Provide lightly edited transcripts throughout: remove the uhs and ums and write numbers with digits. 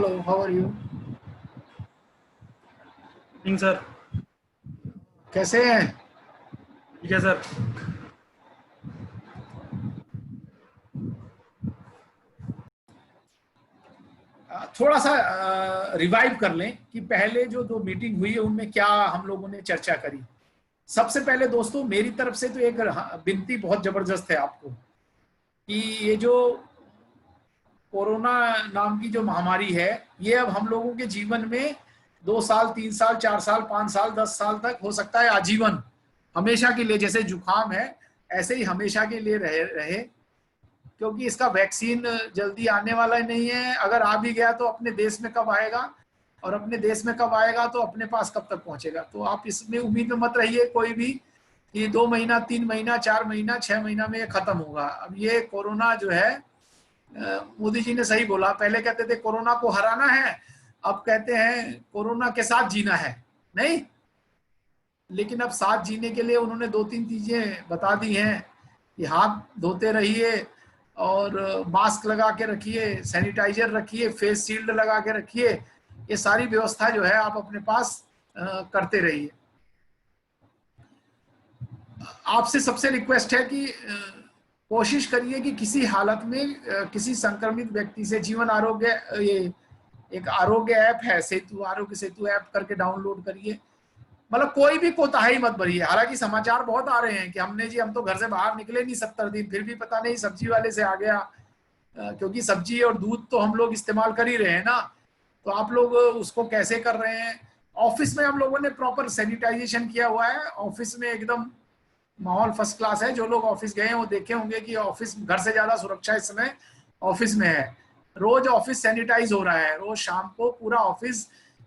Hello, how are you? Sir कैसे हैं? ठीक है सर। थोड़ा सा रिवाइव कर लें कि पहले जो दो मीटिंग हुई है उनमें क्या हम लोगों ने चर्चा करी। सबसे पहले दोस्तों मेरी तरफ से तो एक विनती बहुत जबरदस्त है आपको कि ये जो कोरोना नाम की जो महामारी है ये अब हम लोगों के जीवन में 2 साल 3 साल 4 साल 5 साल 10 साल तक हो सकता है आजीवन हमेशा के लिए, जैसे जुकाम है ऐसे ही हमेशा के लिए रहे क्योंकि इसका वैक्सीन जल्दी आने वाला नहीं है। अगर आ भी गया तो अपने देश में कब आएगा, और अपने देश में कब आएगा तो अपने पास कब तक पहुंचेगा। तो आप इसमें उम्मीद में मत रहिए कोई भी कि 2 महीना 3 महीना 4 महीना 6 महीना में ये खत्म होगा। अब ये कोरोना जो है, मोदी जी ने सही बोला, पहले कहते थे कोरोना को हराना है, अब कहते हैं कोरोना के साथ जीना है। नहीं, लेकिन अब साथ जीने के लिए उन्होंने 2-3 चीजें बता दी हैं कि हाथ धोते रहिए और मास्क लगा के रखिए, सैनिटाइजर रखिए, फेस शील्ड लगा के रखिए। ये सारी व्यवस्था जो है आप अपने पास करते रहिए। आपसे सबसे रिक्वेस्ट है कि कोशिश करिए कि किसी हालत में किसी संक्रमित व्यक्ति से जीवन आरोग्य, ये एक आरोग्य ऐप है सेतु, आरोग्य सेतु ऐप करके डाउनलोड करिए। मतलब कोई भी कोताही मत बरिए। हालांकि समाचार बहुत आ रहे हैं कि हम तो घर से बाहर निकले नहीं 70 दिन, फिर भी पता नहीं सब्जी वाले से आ गया, क्योंकि सब्जी और दूध तो हम लोग इस्तेमाल कर ही रहे हैं ना। तो आप लोग उसको कैसे कर रहे हैं? ऑफिस में हम लोगों ने प्रॉपर सैनिटाइजेशन किया हुआ है, ऑफिस में एकदम माहौल फर्स्ट क्लास है। जो लोग ऑफिस गए हैं वो देखे होंगे कि ऑफिस घर से ज्यादा सुरक्षा इस समय ऑफिस में है। रोज ऑफिस सैनिटाइज हो रहा है, रोज शाम को पूरा ऑफिस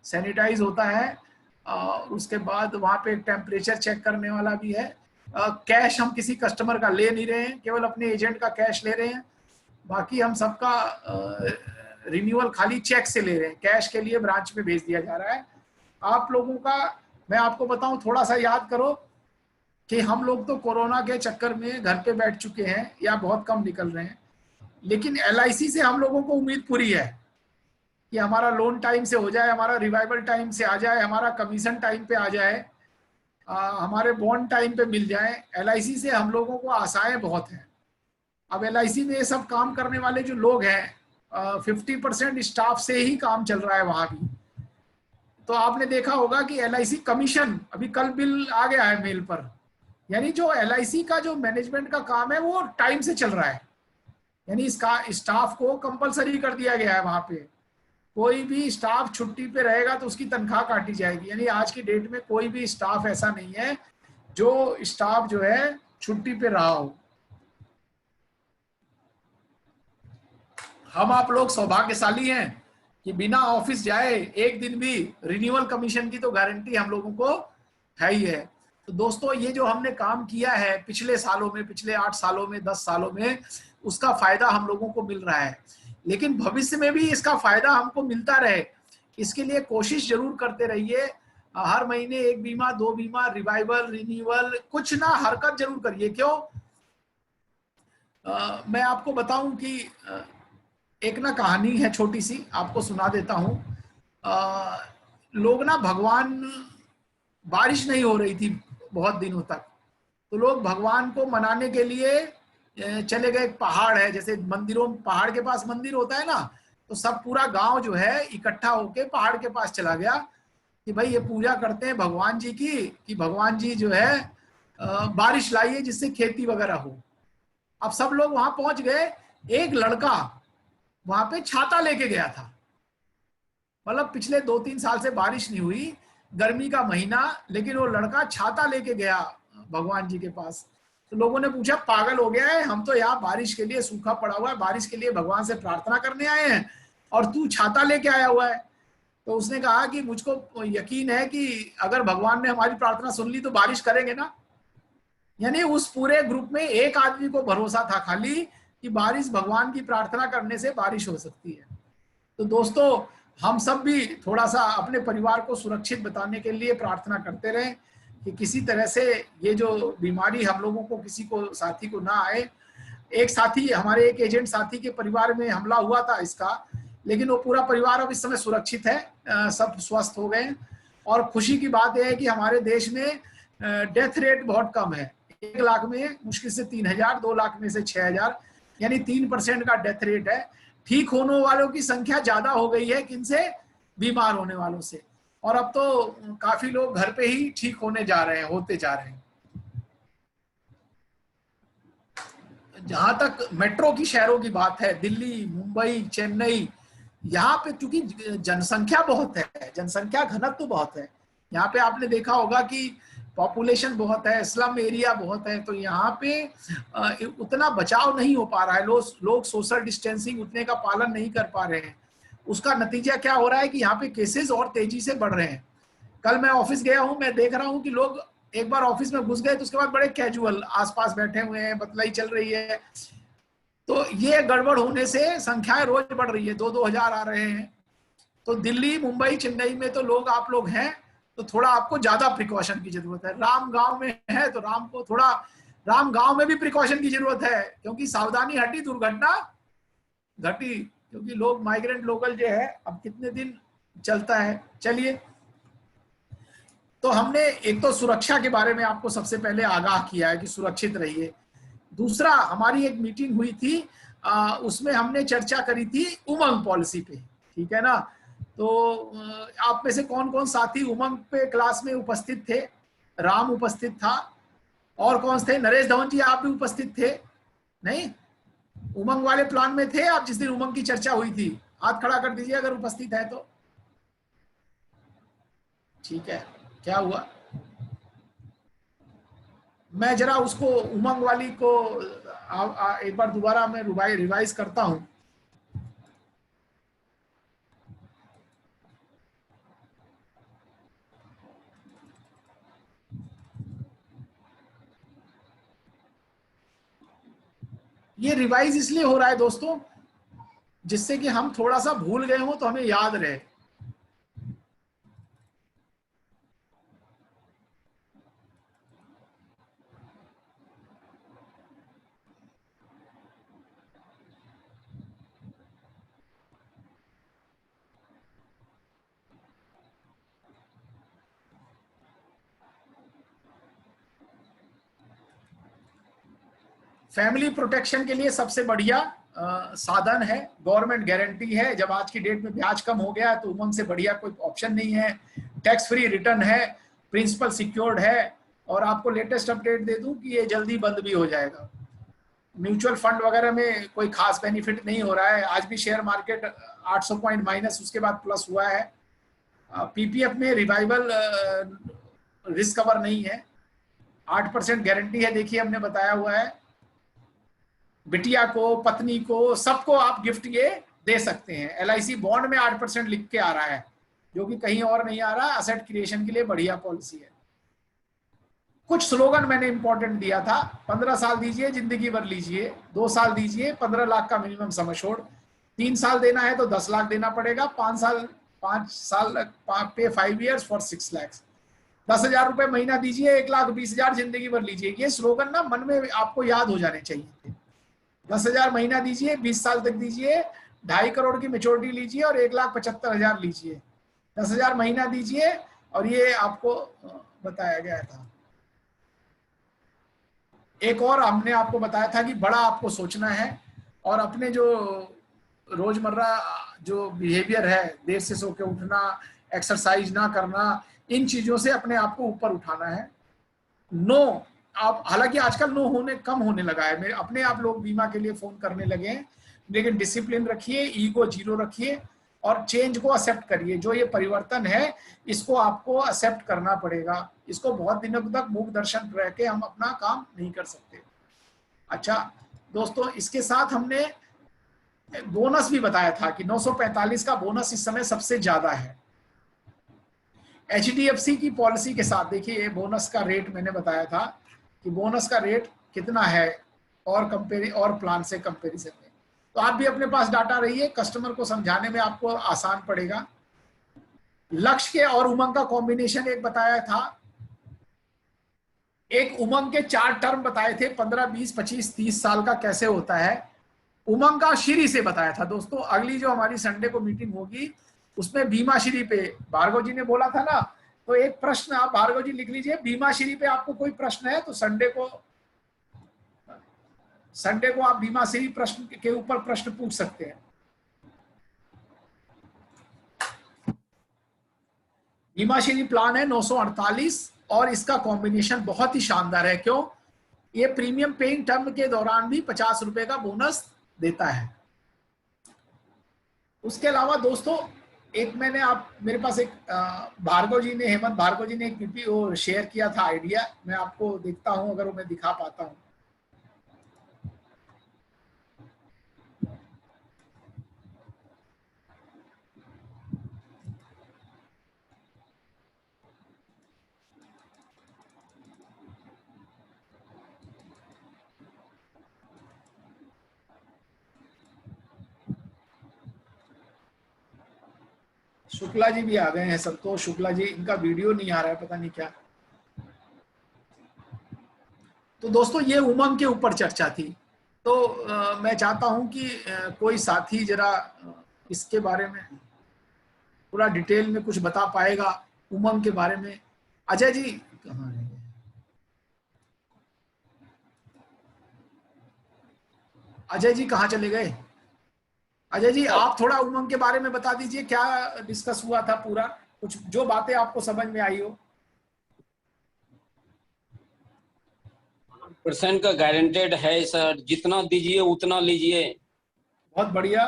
सैनिटाइज होता है। उसके बाद वहां पे एक टेम्परेचर चेक करने वाला भी है। कैश हम किसी कस्टमर का ले नहीं रहे हैं, केवल अपने एजेंट का कैश ले रहे हैं। बाकी हम सबका रिन्यूअल खाली चेक से ले रहे हैं, कैश के लिए ब्रांच में भेज दिया जा रहा है। आप लोगों का मैं आपको बताऊं, थोड़ा सा याद करो कि हम लोग तो कोरोना के चक्कर में घर पे बैठ चुके हैं या बहुत कम निकल रहे हैं, लेकिन LIC से हम लोगों को उम्मीद पूरी है कि हमारा लोन टाइम से हो जाए, हमारा रिवाइवल टाइम से आ जाए, हमारा कमीशन टाइम पे आ जाए, हमारे बॉन्ड टाइम पे मिल जाए। LIC से हम लोगों को आशाएं बहुत हैं। अब LIC में ये सब काम करने वाले जो लोग हैं, 50% स्टाफ से ही काम चल रहा है वहां भी। तो आपने देखा होगा कि LIC कमीशन, अभी कल बिल आ गया है मेल पर, यानी जो LIC का जो मैनेजमेंट का काम है वो टाइम से चल रहा है। यानी इसका स्टाफ को कंपलसरी कर दिया गया है, वहां पे कोई भी स्टाफ छुट्टी पे रहेगा तो उसकी तनख्वाह काटी जाएगी। यानी आज की डेट में कोई भी स्टाफ ऐसा नहीं है जो स्टाफ जो है छुट्टी पे रहा हो। हम आप लोग सौभाग्यशाली हैं कि बिना ऑफिस जाए एक दिन भी रिन्यूअल कमीशन की तो गारंटी हम लोगों को है ही है। तो दोस्तों ये जो हमने काम किया है पिछले सालों में, पिछले 8 सालों में, 10 सालों में, उसका फायदा हम लोगों को मिल रहा है। लेकिन भविष्य में भी इसका फायदा हमको मिलता रहे, इसके लिए कोशिश जरूर करते रहिए। हर महीने 1 बीमा 2 बीमा, रिवाइवल, रिन्यूअल, कुछ ना हरकत जरूर करिए। क्यों? मैं आपको बताऊं कि एक ना कहानी है छोटी सी, आपको सुना देता हूं। लोग ना भगवान, बारिश नहीं हो रही थी बहुत दिनों तक, तो लोग भगवान को मनाने के लिए चले गए। पहाड़ है, जैसे मंदिरों, पहाड़ के पास मंदिर होता है ना, तो सब पूरा गांव जो है इकट्ठा होके पहाड़ के पास चला गया कि भाई ये पूजा करते हैं भगवान जी की, कि भगवान जी जो है बारिश लाइए जिससे खेती वगैरह हो। अब सब लोग वहां पहुंच गए। एक लड़का वहां पे छाता लेके गया था। मतलब पिछले 2-3 साल से बारिश नहीं हुई, गर्मी का महीना, लेकिन वो लड़का छाता लेके गया भगवान जी के पास। तो लोगों ने पूछा पागल हो गया है, हम तो यहाँ बारिश के लिए, सूखा पड़ा हुआ है, बारिश के लिए भगवान से प्रार्थना करने आए हैं और तू छाता लेके आया हुआ है। तो उसने कहा कि मुझको यकीन है कि अगर भगवान ने हमारी प्रार्थना सुन ली तो बारिश करेंगे ना। यानी उस पूरे ग्रुप में एक आदमी को भरोसा था खाली कि बारिश, भगवान की प्रार्थना करने से बारिश हो सकती है। तो दोस्तों हम सब भी थोड़ा सा अपने परिवार को सुरक्षित बताने के लिए प्रार्थना करते रहें कि किसी तरह से ये जो बीमारी हम लोगों को, किसी को, साथी को ना आए। एक साथी, हमारे एक एजेंट साथी के परिवार में हमला हुआ था इसका, लेकिन वो पूरा परिवार अब इस समय सुरक्षित है, सब स्वस्थ हो गए। और खुशी की बात यह है कि हमारे देश में डेथ रेट बहुत कम है। 1 लाख में मुश्किल से 3000, 2 लाख में से 6000, यानी 3% का डेथ रेट है। ठीक होने वालों की संख्या ज्यादा हो गई है किनसे? बीमार होने वालों से। और अब तो काफी लोग घर पे ही ठीक होने जा रहे हैं, होते जा रहे हैं। जहां तक मेट्रो की शहरों की बात है, दिल्ली, मुंबई, चेन्नई, यहाँ पे क्योंकि जनसंख्या बहुत है, जनसंख्या घनत्व तो बहुत है, यहाँ पे आपने देखा होगा कि पॉपुलेशन बहुत है, स्लम एरिया बहुत है, तो यहाँ पे उतना बचाव नहीं हो पा रहा है। लोग सोशल डिस्टेंसिंग उतने का पालन नहीं कर पा रहे हैं। उसका नतीजा क्या हो रहा है कि यहाँ पे केसेस और तेजी से बढ़ रहे हैं। कल मैं ऑफिस गया हूँ, मैं देख रहा हूँ कि लोग एक बार ऑफिस में घुस गए तो उसके बाद बड़े कैजुअल आसपास बैठे हुए हैं, बतलाई चल रही है। तो ये गड़बड़ होने से संख्याएं रोज बढ़ रही है, 2-2 हजार आ रहे हैं। तो दिल्ली, मुंबई, चेन्नई में तो आप लोग हैं, तो थोड़ा आपको ज्यादा प्रिकॉशन की जरूरत है। राम गांव में है तो राम गांव में भी प्रिकॉशन की जरूरत है, क्योंकि सावधानी हटी दुर्घटना घटी। क्योंकि लोग माइग्रेंट लोकल जो है अब कितने दिन चलता है। चलिए, तो हमने एक तो सुरक्षा के बारे में आपको सबसे पहले आगाह किया है कि सुरक्षित रहिए। दूसरा, हमारी एक मीटिंग हुई थी, उसमें हमने चर्चा करी थी उमंग पॉलिसी पे, ठीक है ना। तो आप में से कौन कौन साथी उमंग पे क्लास में उपस्थित थे? राम उपस्थित था, और कौन थे? नरेश धवन जी, आप भी उपस्थित थे? नहीं, उमंग वाले प्लान में थे आप जिस दिन उमंग की चर्चा हुई थी? हाथ खड़ा कर दीजिए अगर उपस्थित है तो। ठीक है, क्या हुआ? मैं जरा उसको उमंग वाली को एक बार दोबारा मैं रिवाइज करता हूं। ये रिवाइज इसलिए हो रहा है दोस्तों, जिससे कि हम थोड़ा सा भूल गए हो तो हमें याद रहे। फैमिली प्रोटेक्शन के लिए सबसे बढ़िया साधन है, गवर्नमेंट गारंटी है। जब आज की डेट में ब्याज कम हो गया तो उमंग से बढ़िया कोई ऑप्शन नहीं है। टैक्स फ्री रिटर्न है, प्रिंसिपल सिक्योर्ड है, और आपको लेटेस्ट अपडेट दे दूं कि ये जल्दी बंद भी हो जाएगा। म्यूचुअल फंड वगैरह में कोई खास बेनिफिट नहीं हो रहा है। आज भी शेयर मार्केट 800 पॉइंट माइनस, उसके बाद प्लस हुआ है। पीपीएफ में रिवाइवल रिस्क कवर नहीं है, 8% गारंटी है। देखिए, हमने बताया हुआ है, बिटिया को, पत्नी को, सबको आप गिफ्ट ये दे सकते हैं। एलआईसी बॉन्ड में 8% लिख के आ रहा है, जो कि कहीं और नहीं आ रहा। एसेट क्रिएशन के लिए बढ़िया पॉलिसी है। कुछ स्लोगन मैंने इंपॉर्टेंट दिया था, 15 साल दीजिए, जिंदगी भर लीजिए, 2 साल दीजिए, 15 लाख का मिनिमम सम एश्योर्ड, 3 साल देना है तो 10 लाख देना पड़ेगा, 5 साल पे 5 years फॉर 6 लाख, 10,000 रुपए महीना दीजिए, 1,20,000 जिंदगी भर लीजिए। ये स्लोगन ना मन में आपको याद हो जाने चाहिए। 10,000 महीना दीजिए, 20 साल तक दीजिए, 2.5 करोड़ की मेच्योरिटी लीजिए और 1,75,000 लीजिए। 10,000 महीना दीजिए, और ये आपको बताया गया था। एक और हमने आपको बताया था कि बड़ा आपको सोचना है, और अपने जो रोजमर्रा जो बिहेवियर है, देर से सो के उठना, एक्सरसाइज ना करना, इन चीजों से अपने आप को ऊपर उठाना है। नो, आप हालांकि आजकल नो होने कम होने लगा है, मेरे अपने आप लोग बीमा के लिए फोन करने लगे हैं, लेकिन डिसिप्लिन रखिए, ईगो जीरो रखिए, और चेंज को एक्सेप्ट करिए। जो ये परिवर्तन है इसको आपको एक्सेप्ट करना पड़ेगा। इसको बहुत दिनों तक मूक दर्शन रह के हम अपना काम नहीं कर सकते। अच्छा दोस्तों, इसके साथ हमने बोनस भी बताया था कि 945 का बोनस इस समय सबसे ज्यादा है। एचडीएफसी की पॉलिसी के साथ देखिए, बोनस का रेट मैंने बताया था कि बोनस का रेट कितना है और प्लान से कंपेरिजन में। तो आप भी अपने पास डाटा रहिए, कस्टमर को समझाने में आपको आसान पड़ेगा। लक्ष्य के और उमंग का कॉम्बिनेशन एक बताया था। एक उमंग के 4 टर्म बताए थे, 15, 20, 25, 30 साल का कैसे होता है। उमंग का श्री से बताया था दोस्तों। अगली जो हमारी संडे को मीटिंग होगी उसमें भीमा श्री पे भार्गव जी ने बोला था ना, तो एक प्रश्न आप भार्गव जी लिख लीजिए, भीमा श्री पे आपको कोई प्रश्न है तो संडे को आप भीमा श्री प्रश्न के ऊपर प्रश्न पूछ सकते हैं। भीमा श्री प्लान है 948 और इसका कॉम्बिनेशन बहुत ही शानदार है। क्यों? ये प्रीमियम पेइंग टर्म के दौरान भी 50 रुपए का बोनस देता है। उसके अलावा दोस्तों एक मैंने मेरे पास एक भार्गव जी ने, हेमंत भार्गव जी ने एक पीपीओ शेयर किया था आइडिया, मैं आपको देखता हूं अगर वो मैं दिखा पाता हूं। शुक्ला जी भी आ गए हैं, संतोष शुक्ला जी, इनका वीडियो नहीं आ रहा है, पता नहीं क्या। तो दोस्तों ये उमंग के ऊपर चर्चा थी, तो मैं चाहता हूं कि कोई साथी जरा इसके बारे में पूरा डिटेल में कुछ बता पाएगा उमंग के बारे में। अजय जी कहाँ रह गए? अजय जी कहाँ चले गए? अजय जी आप थोड़ा उमंग के बारे में बता दीजिए, क्या डिस्कस हुआ था पूरा, कुछ जो बातें आपको समझ में आई हो। % का गारंटेड है सर, जितना दीजिए उतना लीजिए। बहुत बढ़िया।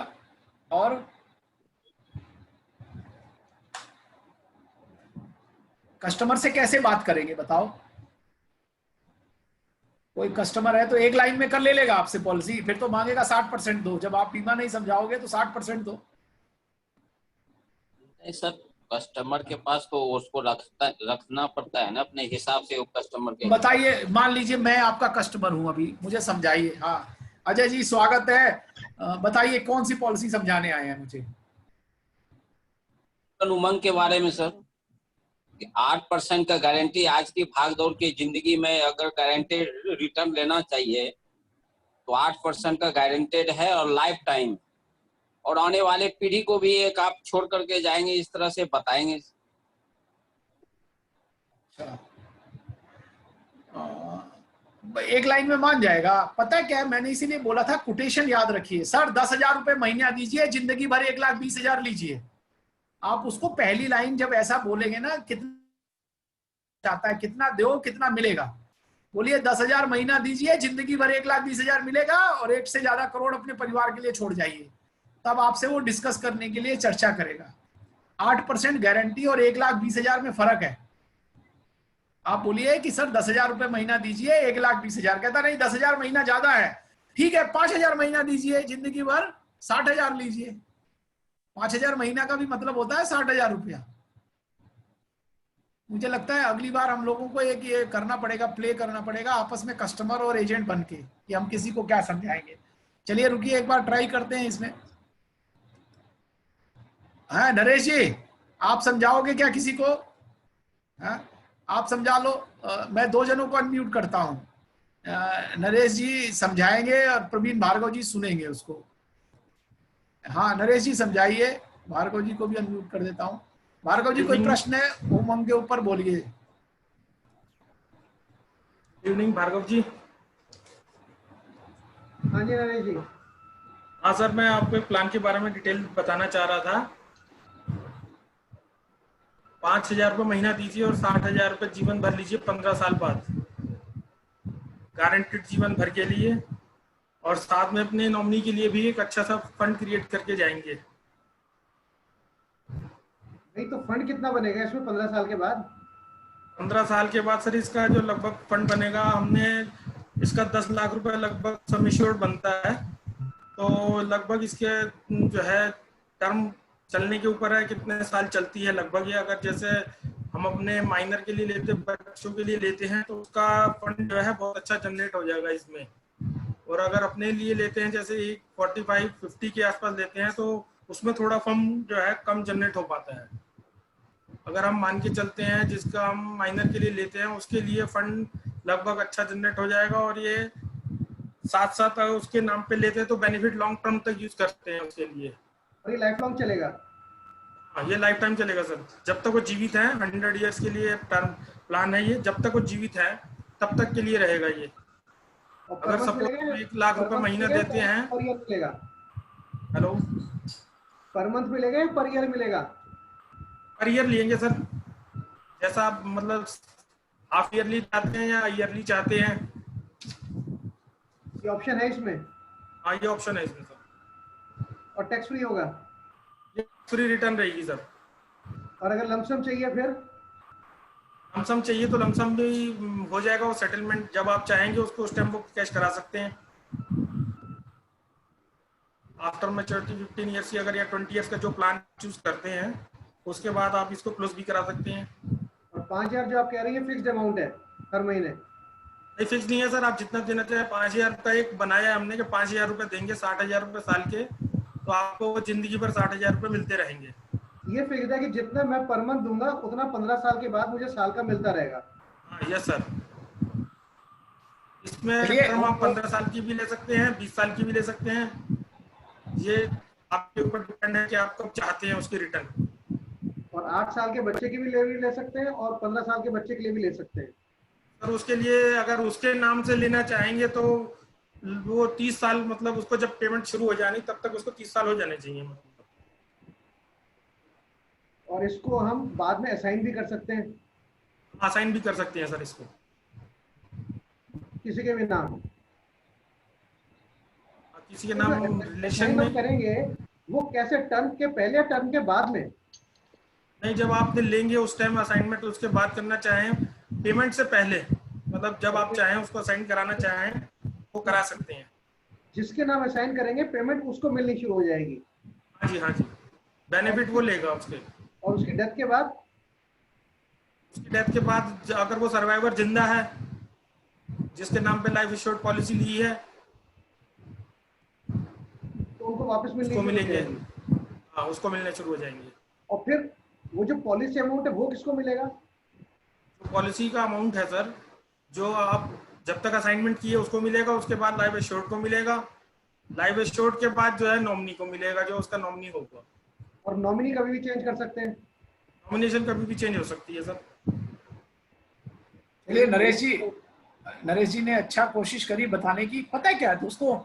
और कस्टमर से कैसे बात करेंगे बताओ? कोई कस्टमर है तो एक लाइन में कर ले लेगा आपसे पॉलिसी, फिर तो मांगेगा 60% दो, जब आप बीमा नहीं समझाओगे तो 60% दो। नहीं सर, कस्टमर के पास तो उसको रखना पड़ता है ना अपने हिसाब से, वो कस्टमर के। बताइए, मान लीजिए मैं आपका कस्टमर हूं अभी, मुझे समझाइए। हाँ अजय जी स्वागत है, बताइए कौन सी पॉलिसी समझाने आए हैं मुझे? उमंग के बारे में सर, 8% का गारंटी आज की भागदौड़ की जिंदगी में अगर गारंटेड रिटर्न लेना चाहिए तो 8% का गारंटेड है और लाइफ टाइम, और आने वाले पीढ़ी को भी एक आप छोड़ करके जाएंगे, इस तरह से बताएंगे। एक लाइन में मान जाएगा। पता है क्या, मैंने इसीलिए बोला था कोटेशन याद रखिए। सर 10,000 रुपए महीना दीजिए, जिंदगी भर 1,20,000 लीजिए। आप उसको पहली लाइन जब ऐसा बोलेंगे ना, कितना चाहता है, कितना दो कितना मिलेगा, बोलिए 10,000 महीना दीजिए, जिंदगी भर 1,20,000 मिलेगा और 1 से ज्यादा करोड़ अपने परिवार के लिए छोड़ जाइए। तब आपसे वो डिस्कस करने के लिए चर्चा करेगा। 8% गारंटी और 1,20,000 में फर्क है। आप बोलिए कि सर 10,000 रुपए महीना दीजिए, 1,20,000, कहता नहीं 10,000 महीना ज्यादा है, ठीक है 5,000 महीना दीजिए, जिंदगी भर 60,000 लीजिए। 5,000 महीना का भी मतलब होता है 60,000 रुपया। मुझे लगता है अगली बार हम लोगों को एक ये करना पड़ेगा, प्ले करना पड़ेगा आपस में कस्टमर और एजेंट बन के, कि हम किसी को क्या समझाएंगे। चलिए रुकिए एक बार ट्राई करते हैं इसमें। हाँ नरेश जी आप समझाओगे क्या किसी को? हाँ आप समझा लो। मैं 2 जनों को अनम्यूट करता हूँ, नरेश जी समझाएंगे और प्रवीण भार्गव जी सुनेंगे उसको। हाँ नरेश जी समझाइए, भार्गव जी को भी अनम्यूट कर देता हूँ। भार्गव जी कोई प्रश्न है उमंग के ऊपर, बोलिए। इवनिंग भार्गव जी। हाँ जी नरेश जी। हाँ सर, मैं आपको एक प्लान के बारे में डिटेल बताना चाह रहा था। 5,000 रुपये महीना दीजिए और 60,000 रुपये जीवन भर लीजिए 15 साल बाद, गारंटेड जीवन भर के लिए, और साथ में अपने नॉमिनी के लिए भी एक अच्छा सा फंड क्रिएट करके जाएंगे। नहीं तो फंड कितना बनेगा इसमें 15 साल के बाद? 15 साल के बाद सर इसका जो लगभग फंड बनेगा, हमने इसका 10 लाख रुपए लगभग सम एश्योर्ड बनता है, तो लगभग इसके जो है टर्म चलने के ऊपर है, कितने साल चलती है लगभग। ये अगर जैसे हम अपने माइनर के लिए लेते, बच्चों के लिए लेते हैं तो उसका फंड जो है बहुत अच्छा जनरेट हो जाएगा इसमें। और अगर अपने लिए लेते हैं जैसे 45-50 के आसपास लेते हैं तो उसमें थोड़ा फंड जो है कम जनरेट हो पाता है। अगर हम मान के चलते हैं जिसका हम माइनर के लिए लेते हैं उसके लिए फंड लगभग अच्छा जनरेट हो जाएगा, और ये साथ साथ उसके नाम पे लेते हैं तो बेनिफिट लॉन्ग टर्म तक यूज करते हैं उसके लिए। और ये लाइफ लॉन्ग चलेगा? हाँ, ये लाइफ टाइम चलेगा सर, जब तक वो जीवित हैं। 100 ईयर्स के लिए टर्म प्लान है ये, जब तक वो जीवित है तब तक के लिए रहेगा ये। और अगर सपोज 1 लाख रुपए महीना देते हैं। पर ईयर मिलेगा? हेलो, पर मंथ मिलेगा या पर ईयर मिलेगा? पर ईयर लेंगे सर, जैसा आप मतलब हाफ ईयरली चाहते हैं या ईयरली चाहते हैं। ये ऑप्शन है इसमें? हाँ, ये ऑप्शन है इसमें सर। और टैक्स फ्री होगा? ये फ्री रिटर्न रहेगी सर। और अगर लमसम चाहिए फिर? लमसम चाहिए तो लमसम भी हो जाएगा, वो सेटलमेंट जब आप चाहेंगे उसको उस टाइम वो कैश करा सकते हैं। आफ्टर मैच्योरिटी 15 ईयर्स की अगर या 20 ईयर्स का जो प्लान चूज करते हैं उसके बाद आप इसको क्लोज भी करा सकते हैं। और 5,000 जो आप कह रही है फिक्स्ड अमाउंट है हर महीने? नहीं, फिक्स नहीं है सर, आप जितना देना चाहे। 5,000 का एक बनाया है हमने कि 5,000 रुपये देंगे, 60,000 रुपये साल के, तो आपको जिंदगी भर 60,000 रुपये मिलते रहेंगे। ये फिक्स है कि जितना मैं पर मंथ दूंगा उतना 15 साल के बाद मुझे साल का मिलता रहेगा? हाँ, यस सर। इसमें टर्म आप 15 साल की भी ले सकते हैं, 20 साल की भी ले सकते हैं। ये आपके ऊपर डिपेंड है कि आप कब चाहते हैं उसकी रिटर्न। और 8 साल के बच्चे की भी ले सकते हैं और 15 साल के बच्चे के लिए भी ले सकते हैं? सर उसके लिए अगर उसके नाम से लेना चाहेंगे तो वो 30 साल, मतलब उसको जब पेमेंट शुरू हो जानी तब तक उसको 30 साल हो जाने चाहिए। और इसको हम बाद में असाइन भी कर सकते हैं? असाइन भी कर सकते हैं सर इसको, किसी के भी नाम? किसी के नाम रिलेशन में करेंगे वो कैसे, टर्म के पहले या टर्म के बाद में? नहीं, जब आपने लेंगे उस टाइम असाइनमेंट, उसके बाद करना चाहें पेमेंट से पहले, मतलब जब आप चाहें उसको असाइन कराना चाहें वो करा सकते हैं। जिसके नाम असाइन करेंगे पेमेंट उसको मिलनी शुरू हो जाएगी? हाँ जी, हाँ जी, बेनिफिट वो लेगा उसके। और उसकी डेथ के बाद? उसकी डेथ के बाद अगर वो सर्वाइवर जिंदा है, जिसके नाम पे लाइफ इंश्योर्ड पॉलिसी ली है, तो उनको वापस उसको मिलेंगे। हाँ, उसको मिलने शुरू हो जाएंगे। और फिर वो जो पॉलिसी अमाउंट है वो किसको मिलेगा? तो पॉलिसी का अमाउंट है सर, जो आप जब तक असाइनमेंट किए उसको मिलेगा, उसके बाद लाइफ एश्योर्ड को मिलेगा, लाइफ एश्योर्ड के बाद जो है नॉमिनी को मिलेगा, जो उसका नॉमिनी होगा। और नॉमिनी कभी भी चेंज कर सकते हैं? नॉमिनेशन कभी भी चेंज हो सकती है सर। चलिए नरेश जी ने अच्छा कोशिश करी बताने की। पता है क्या है दोस्तों,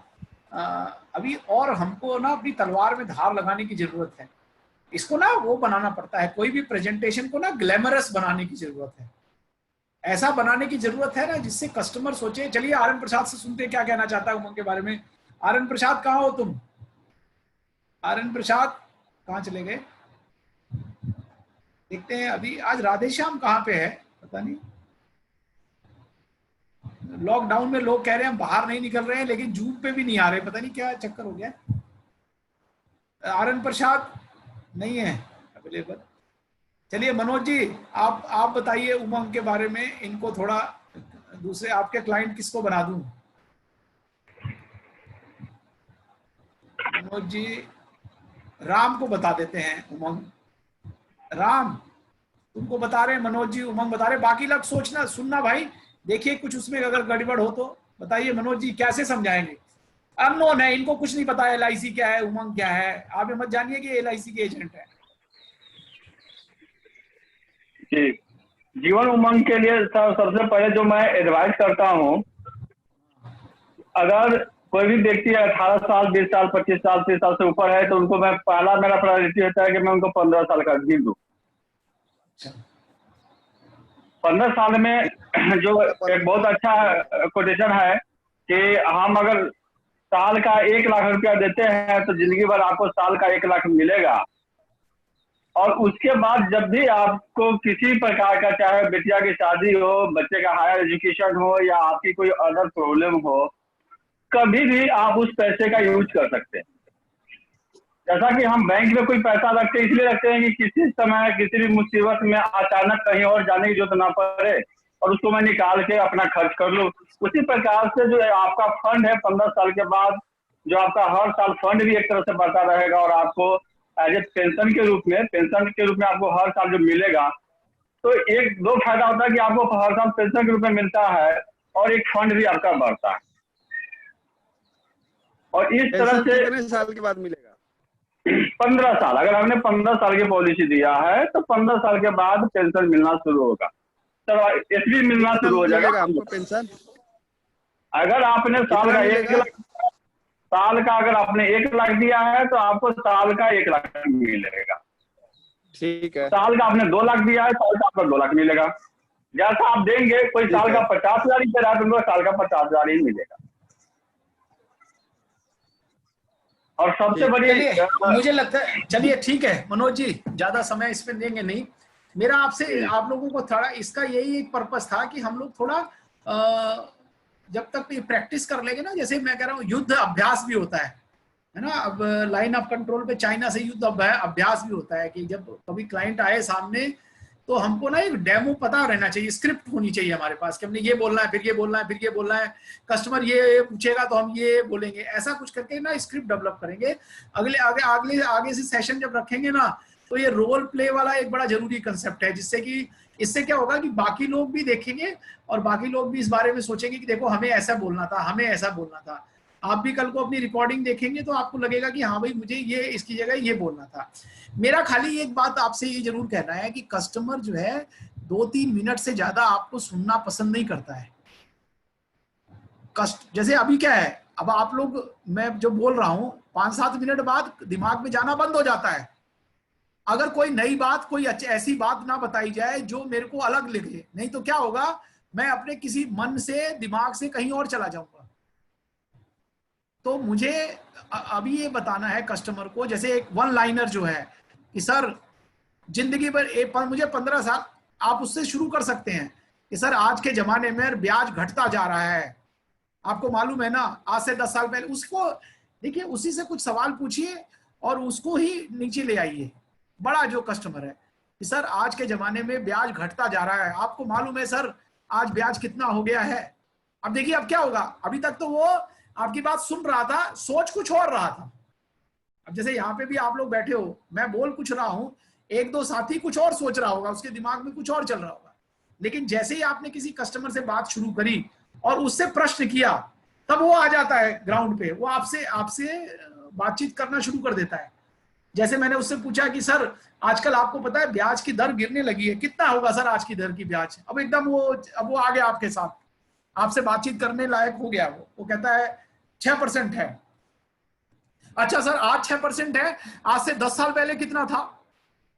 अभी और हमको ना अपनी तलवार में धार लगाने की जरूरत है। इसको ना वो बनाना पड़ता है, कोई भी प्रेजेंटेशन को ना ग्लैमरस बनाने की जरूरत है, ऐसा बनाने की जरूरत है ना जिससे कस्टमर सोचे। चलिए आर.एन. प्रसाद से सुनते क्या कहना चाहता है उमंग के बारे में। आर.एन. प्रसाद कहाँ हो तुम? आर.एन. प्रसाद कहाँ चले गए? देखते हैं अभी आज राधेश्याम कहाँ पे है, पता नहीं। लॉकडाउन में लोग कह रहे हैं हम बाहर नहीं निकल रहे हैं, लेकिन जूम पे भी नहीं आ रहे, पता नहीं क्या चक्कर हो गया। आर.एन. प्रसाद नहीं है अवेलेबल। चलिए मनोज जी आप बताइए उमंग के बारे में, इनको थोड़ा दूसरे आपके क्लाइंट किसको बना दूं? मनोज जी राम को बता देते हैं उमंग। राम तुमको बता रहे हैं, मनोज जी उमंग बता रहे, बाकी लोग सोचना सुनना भाई, देखिए कुछ उसमें अगर गड़बड़ हो तो बताइए। मनोज जी कैसे समझाएंगे? अननोन है, इनको कुछ नहीं पता LIC क्या है, उमंग क्या है। आप ये मत जानिए कि LIC के एजेंट है। जी, जीवन उमंग के लिए सबसे पहले जो मैं एडवाइस करता हूँ, अगर कोई भी व्यक्ति 18 साल 20 साल 25 साल 30 साल से ऊपर है तो उनको मैं पहला मेरा प्रायोरिटी होता है कि मैं उनको 15 साल का गिन दूं। 15 साल में जो एक बहुत अच्छा कोटेशन है कि हम अगर साल का 1 लाख रुपया देते हैं तो जिंदगी भर आपको साल का 1 लाख मिलेगा। और उसके बाद जब भी आपको किसी प्रकार का, चाहे बेटिया की शादी हो, बच्चे का हायर एजुकेशन हो या आपकी कोई अदर प्रॉब्लम हो, कभी भी आप उस पैसे का यूज कर सकते हैं। जैसा कि हम बैंक में कोई पैसा रखते हैं, इसलिए रखते हैं कि किसी समय किसी भी मुसीबत में अचानक कहीं और जाने की जरूरत ना पड़े और उसको मैं निकाल के अपना खर्च कर लूं। उसी प्रकार से जो आपका फंड है 15 साल के बाद, जो आपका हर साल फंड भी एक तरह से बढ़ता रहेगा और आपको एज ए पेंशन के रूप में आपको हर साल जो मिलेगा, तो एक दो फायदा होता है कि आपको हर साल पेंशन के रूप में मिलता है और एक फंड भी आपका बढ़ता है। और इस तरह से कितने साल के बाद मिलेगा? 15 साल, अगर हमने 15 साल की पॉलिसी दिया है तो 15 साल के बाद पेंशन मिलना शुरू होगा, एसबी मिलना शुरू हो जाएगा आपको पेंशन। अगर आपने साल का 1 लाख, साल का अगर आपने 1 लाख दिया है तो आपको साल का 1 लाख मिलेगा। ठीक है। साल का आपने 2 लाख दिया है, साल का आपको 2 लाख मिलेगा। जैसा आप देंगे, कोई साल का 50,000 ही दे रहा है तो उनको साल का 50,000 ही मिलेगा। और सबसे बड़ी मुझे लगता है, चलिए ठीक है मनोज जी, ज्यादा समय इसमें देंगे नहीं। मेरा आपसे आप लोगों को थोड़ा इसका यही एक पर्पस था कि हम लोग थोड़ा जब तक ये प्रैक्टिस कर लेंगे ना, जैसे मैं कह रहा हूँ युद्ध अभ्यास भी होता है ना। अब लाइन ऑफ कंट्रोल पे चाइना से युद्ध अभ्यास भी होता है कि जब कभी क्लाइंट आए सामने तो हमको ना एक डेमो पता रहना चाहिए, स्क्रिप्ट होनी चाहिए हमारे पास कि हमने ये बोलना है, फिर ये बोलना है, फिर ये बोलना है, कस्टमर ये पूछेगा तो हम ये बोलेंगे, ऐसा कुछ करके ना स्क्रिप्ट डेवलप करेंगे। आगे से सेशन जब रखेंगे ना तो ये रोल प्ले वाला एक बड़ा जरूरी कंसेप्ट है, जिससे कि इससे क्या होगा कि बाकी लोग भी देखेंगे और बाकी लोग भी इस बारे में सोचेंगे कि देखो हमें ऐसा बोलना था, हमें ऐसा बोलना था। आप भी कल को अपनी रिकॉर्डिंग देखेंगे तो आपको लगेगा कि हाँ भाई मुझे ये इसकी जगह ये बोलना था। मेरा खाली एक बात आपसे ये जरूर कहना है कि कस्टमर जो है 2-3 मिनट से ज्यादा आपको सुनना पसंद नहीं करता है। जैसे अभी क्या है, अब आप लोग, मैं जो बोल रहा हूं 5-7 मिनट बाद दिमाग में जाना बंद हो जाता है। अगर कोई नई बात, कोई ऐसी बात ना बताई जाए जो मेरे को अलग लगे, नहीं तो क्या होगा, मैं अपने किसी मन से, दिमाग से कहीं और चला जाऊंगा। तो मुझे अभी ये बताना है कस्टमर को, जैसे एक वन लाइनर जो है कि सर जिंदगी भर मुझे 15 साल, आप उससे शुरू कर सकते हैं कि सर आज के जमाने में ब्याज घटता जा रहा है, आपको मालूम है ना। आज से 10 साल पहले उसको देखिए, उसी से कुछ सवाल पूछिए और उसको ही नीचे ले आइए। बड़ा जो कस्टमर है कि सर आज के जमाने में ब्याज घटता जा रहा है, आपको मालूम है सर आज ब्याज कितना हो गया है। अब देखिए अब क्या होगा, अभी तक तो वो आपकी बात सुन रहा था, सोच कुछ और रहा था। अब जैसे यहाँ पे भी आप लोग बैठे हो, मैं बोल कुछ रहा हूं, 1-2 साथी कुछ और सोच रहा होगा, उसके दिमाग में कुछ और चल रहा होगा। लेकिन जैसे ही आपने किसी कस्टमर से बात शुरू करी और उससे प्रश्न किया, तब वो आ जाता है ग्राउंड पे, वो आपसे बातचीत करना शुरू कर देता है। जैसे मैंने उससे पूछा कि सर आजकल आपको पता है ब्याज की दर गिरने लगी है, कितना होगा सर आज की दर की ब्याज। अब एकदम वो आ गया आपके साथ, आपसे बातचीत करने लायक हो गया। वो कहता है 6% है। अच्छा सर आज 6% है, आज से 10 साल पहले कितना था।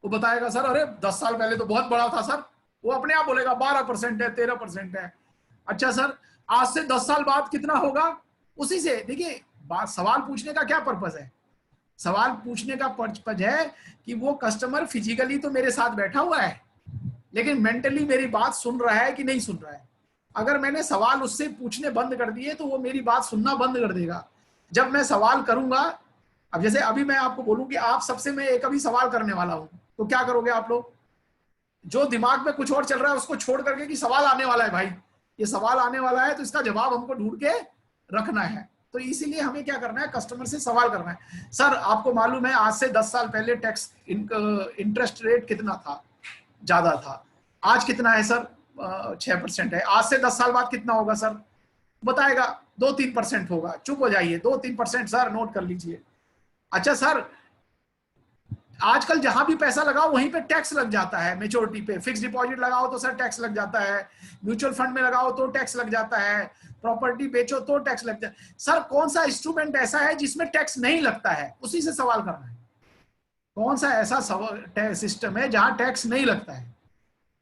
वो बताएगा सर अरे 10 साल पहले तो बहुत बड़ा था सर। वो अपने आप बोलेगा 12% है, 13% है। अच्छा सर आज से 10 साल बाद कितना होगा। उसी से देखिए सवाल पूछने का क्या पर्पस है। सवाल पूछने का पर्पस है कि वो कस्टमर फिजिकली तो मेरे साथ बैठा हुआ है, लेकिन मेंटली मेरी बात सुन रहा है कि नहीं सुन रहा है। अगर मैंने सवाल उससे पूछने बंद कर दिए तो वो मेरी बात सुनना बंद कर देगा। जब मैं सवाल करूंगा, अब जैसे अभी मैं आपको बोलूं कि आप सबसे मैं एक अभी सवाल करने वाला हूं, तो क्या करोगे आप लोग। जो दिमाग में कुछ और चल रहा है उसको छोड़ करके कि सवाल आने वाला है, भाई ये सवाल आने वाला है तो इसका जवाब हमको ढूंढ के रखना है। तो इसीलिए हमें क्या करना है, कस्टमर से सवाल करना है। सर आपको मालूम है आज से 10 साल पहले टैक्स इंटरेस्ट रेट कितना था, ज्यादा था, आज कितना है सर 6% है। आज से 10 साल बाद कितना होगा सर, बताएगा 2-3% होगा। चुप हो जाइए, 2-3% सर नोट कर लीजिए। अच्छा सर आजकल जहां भी पैसा लगाओ वहीं पे टैक्स लग जाता है, मेच्योरिटी पे। फिक्स डिपॉजिट लगाओ तो सर टैक्स लग जाता है, म्यूचुअल फंड में लगाओ तो टैक्स लग जाता है, प्रॉपर्टी बेचो तो टैक्स लग जाता है। सर कौन सा इंस्ट्रूमेंट ऐसा है जिसमें टैक्स नहीं लगता है, उसी से सवाल करना है। कौन सा ऐसा सिस्टम है जहां टैक्स नहीं लगता है।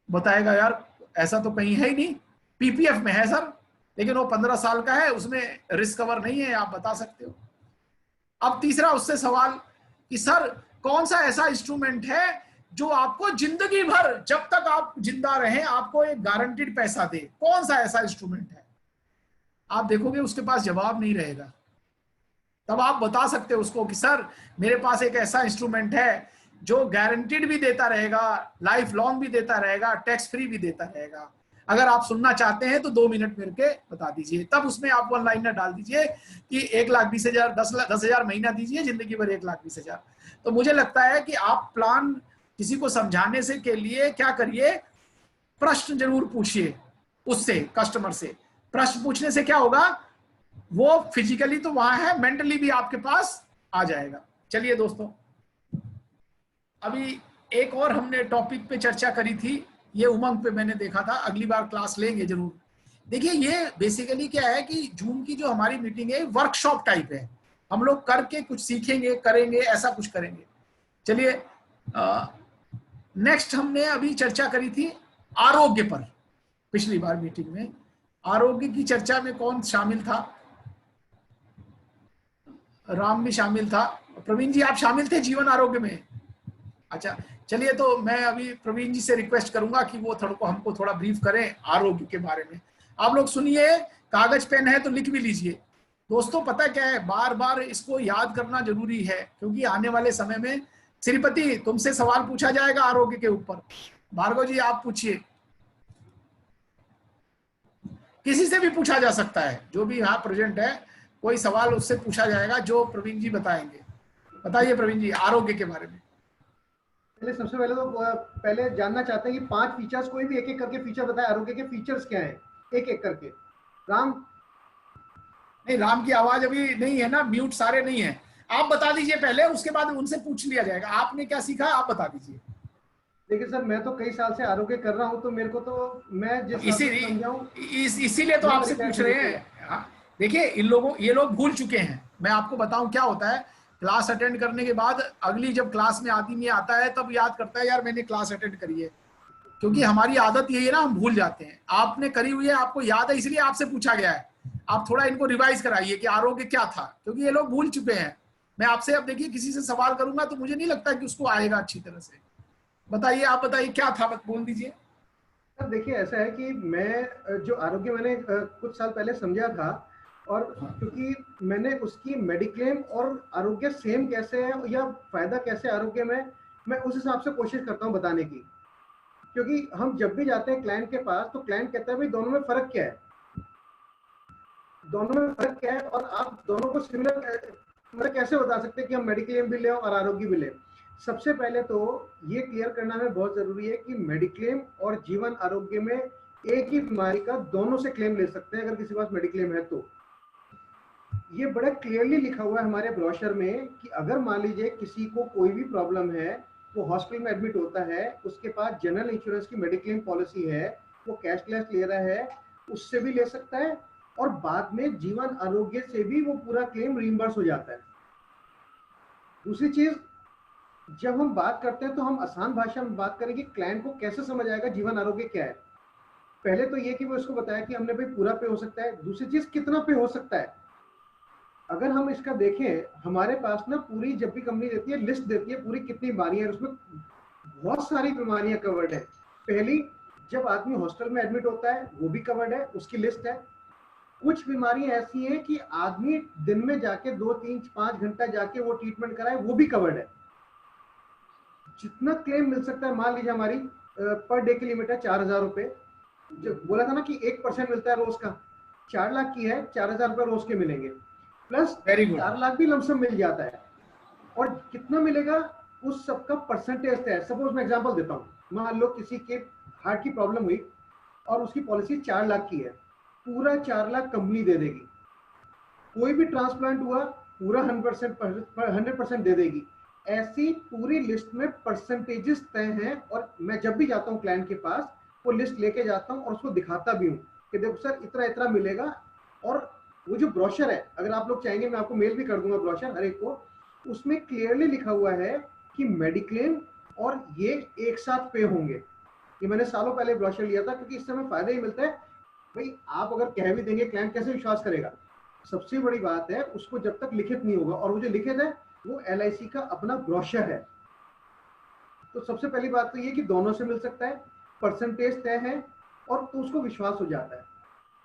बताएगा यार ऐसा तो कहीं है ही नहीं, पीपीएफ में है सर, लेकिन वो 15 साल का है, उसमें रिस्क कवर नहीं है, आप बता सकते हो। अब तीसरा उससे सवाल कि सर कौन सा ऐसा इंस्ट्रूमेंट है जो आपको जिंदगी भर, जब तक आप जिंदा रहें, आपको एक गारंटीड पैसा दे। कौन सा ऐसा इंस्ट्रूमेंट है। आप देखोगे उसके पास जवाब नहीं रहेगा, तब आप बता सकते हो उसको कि सर मेरे पास एक ऐसा इंस्ट्रूमेंट है जो गारंटीड भी देता रहेगा, लाइफ लॉन्ग भी देता रहेगा, टैक्स फ्री भी देता रहेगा। अगर आप सुनना चाहते हैं तो 2 मिनट मेरे के बता दीजिए, तब उसमें आप वन लाइनर डाल दीजिए कि 1,20,000 10,000 महीना दीजिए, जिंदगी भर 1,20,000। तो मुझे लगता है कि आप प्लान किसी को समझाने से के लिए क्या करिए, प्रश्न जरूर पूछिए उससे, कस्टमर से। प्रश्न पूछने से क्या होगा, वो फिजिकली तो वहां है, मेंटली भी आपके पास आ जाएगा। चलिए दोस्तों, अभी एक और हमने टॉपिक पे चर्चा करी थी, ये उमंग पे मैंने देखा था, अगली बार क्लास लेंगे जरूर। देखिए ये बेसिकली क्या है कि जूम की जो हमारी मीटिंग है वर्कशॉप टाइप है, हम लोग करके कुछ सीखेंगे, करेंगे, ऐसा कुछ करेंगे। चलिए नेक्स्ट हमने अभी चर्चा करी थी आरोग्य पर, पिछली बार मीटिंग में आरोग्य की चर्चा में कौन शामिल था? राम भी शामिल था, प्रवीण जी आप शामिल थे जीवन आरोग्य में? अच्छा चलिए, तो मैं अभी प्रवीण जी से रिक्वेस्ट करूंगा कि वो हमको थोड़ा ब्रीफ करें आरोग्य के बारे में। आप लोग सुनिए, कागज पेन है तो लिख भी लीजिए। दोस्तों पता क्या है, बार बार इसको याद करना जरूरी है, क्योंकि आने वाले समय में श्रीपति तुमसे सवाल पूछा जाएगा आरोग्य के ऊपर। भार्गव जी आप पूछिए, किसी से भी पूछा जा सकता है, जो भी यहाँ प्रेजेंट है कोई सवाल उससे पूछा जाएगा जो प्रवीण जी बताएंगे। बताइए प्रवीण जी आरोग्य के बारे में। पहले सबसे पहले तो पहले जानना चाहते हैं कि 5 फीचर्स, कोई भी एक एक करके फीचर बताए, आरोग्य के फीचर्स क्या हैं एक एक करके। राम? नहीं, राम की आवाज अभी नहीं है ना, म्यूट सारे नहीं है। आप बता दीजिए पहले, उसके बाद उनसे पूछ लिया जाएगा। आपने क्या सीखा आप बता दीजिए। देखिए सर, मैं तो कई साल से आरोग्य कर रहा हूं, तो मेरे को तो मैं जिस इसीलिए तो आपसे पूछ रहे हैं। देखिए ये लोग भूल चुके हैं। मैं आपको बताऊं क्या होता है, क्लास अटेंड करने के बाद अगली जब क्लास में आदमी आता है तब याद करता है यार मैंने क्लास अटेंड करी है, क्योंकि हमारी आदत यही है ना, हम भूल जाते हैं। आपने करी हुई है, आपको याद है, इसलिए आपसे पूछा गया है। आप थोड़ा इनको रिवाइज कराइए कि आरोग्य क्या था, क्योंकि ये लोग भूल चुके हैं। मैं आपसे अब देखिए किसी से सवाल करूंगा तो मुझे नहीं लगता कि उसको आएगा अच्छी तरह से। बताइए, आप बताइए क्या था, बोल दीजिए। सर देखिए ऐसा है कि मैं जो आरोग्य मैंने कुछ साल पहले समझा था, और क्योंकि मैंने उसकी मेडिक्लेम और आरोग्य सेम कैसे है या फायदा कैसे आरोग्य में, मैं उस हिसाब से कोशिश करता हूं बताने की। क्योंकि हम जब भी जाते हैं क्लाइंट के पास तो क्लाइंट कहता है भाई दोनों में फर्क क्या है, दोनों में फर्क क्या है, और आप दोनों को सिमिलर मतलब कैसे बता सकते हैं कि हम मेडिक्लेम भी लें और आरोग्य भी लें। सबसे पहले तो ये क्लियर करना हमें बहुत जरूरी है कि मेडिक्लेम और जीवन आरोग्य में एक ही बीमारी का दोनों से क्लेम ले सकते हैं अगर किसी के पास मेडिक्लेम है तो। ये बड़ा क्लियरली लिखा हुआ है हमारे ब्रोशर में कि अगर मान लीजिए किसी को कोई भी प्रॉब्लम है, वो हॉस्पिटल में एडमिट होता है, उसके पास जनरल इंश्योरेंस की मेडिक्लेम पॉलिसी है, वो कैशलेस ले रहा है, उससे भी ले सकता है, और बाद में जीवन आरोग्य से भी वो पूरा क्लेम रिइंबर्स हो जाता है। दूसरी चीज, जब हम बात करते हैं तो हम आसान भाषा में बात करें कि क्लाइंट को कैसे समझ आएगा जीवन आरोग्य क्या है। पहले तो ये कि वो इसको बताया कि हमने भाई पूरा पे हो सकता है। दूसरी चीज कितना पे हो सकता है। अगर हम इसका देखें, हमारे पास ना पूरी जब भी कंपनी देती है लिस्ट देती है पूरी कितनी बीमारियां, उसमें बहुत सारी बीमारियां कवर्ड है। पहली, जब आदमी हॉस्पिटल में एडमिट होता है वो भी कवर्ड है, उसकी लिस्ट है। कुछ बीमारियां ऐसी हैं कि आदमी दिन में जाके 2, 3, 5 घंटा जाके वो ट्रीटमेंट कराए, वो भी कवर्ड है। जितना क्लेम मिल सकता है, मान लीजिए हमारी पर डे की लिमिट है 4000 रुपए, जो बोला था ना कि 1% मिलता है रोज का, 4 लाख की है, 4000 रुपए रोज के मिलेंगे, प्लस 4 लाख भी लमसम मिल जाता है। और कितना मिलेगा उस सबका परसेंटेज है। सपोज मैं एग्जांपल देता हूँ, मान लो किसी के हार्ट की प्रॉब्लम हुई और उसकी पॉलिसी 4 लाख की है, पूरा 4 लाख कंपनी दे देगी। कोई भी ट्रांसप्लांट हुआ पूरा 100% दे देगी। ऐसी पूरी लिस्ट में परसेंटेजेस तय हैं, और मैं जब भी जाता हूँ क्लाइंट के पास वो लिस्ट लेके जाता हूँ और उसको दिखाता भी हूँ कि देखो सर इतना इतना मिलेगा। और वो जो ब्रोशर है, अगर आप लोग चाहेंगे मैं आपको मेल भी कर दूंगा ब्रोशर हर एक को, उसमें क्लियरली लिखा हुआ है कि मेडिक्लेम और ये एक साथ पे होंगे। ये मैंने सालों पहले ब्रोशर लिया था, क्योंकि इससे हमें फायदा ही मिलता है। भाई आप अगर कह भी देंगे, क्लाइंट कैसे विश्वास करेगा। सबसे बड़ी बात है उसको जब तक लिखित नहीं होगा, और वो जो लिखित है वो LIC का अपना ब्रोशर है। तो सबसे पहली बात तो ये कि दोनों से मिल सकता है, परसेंटेज तय है, और तो उसको विश्वास हो जाता है।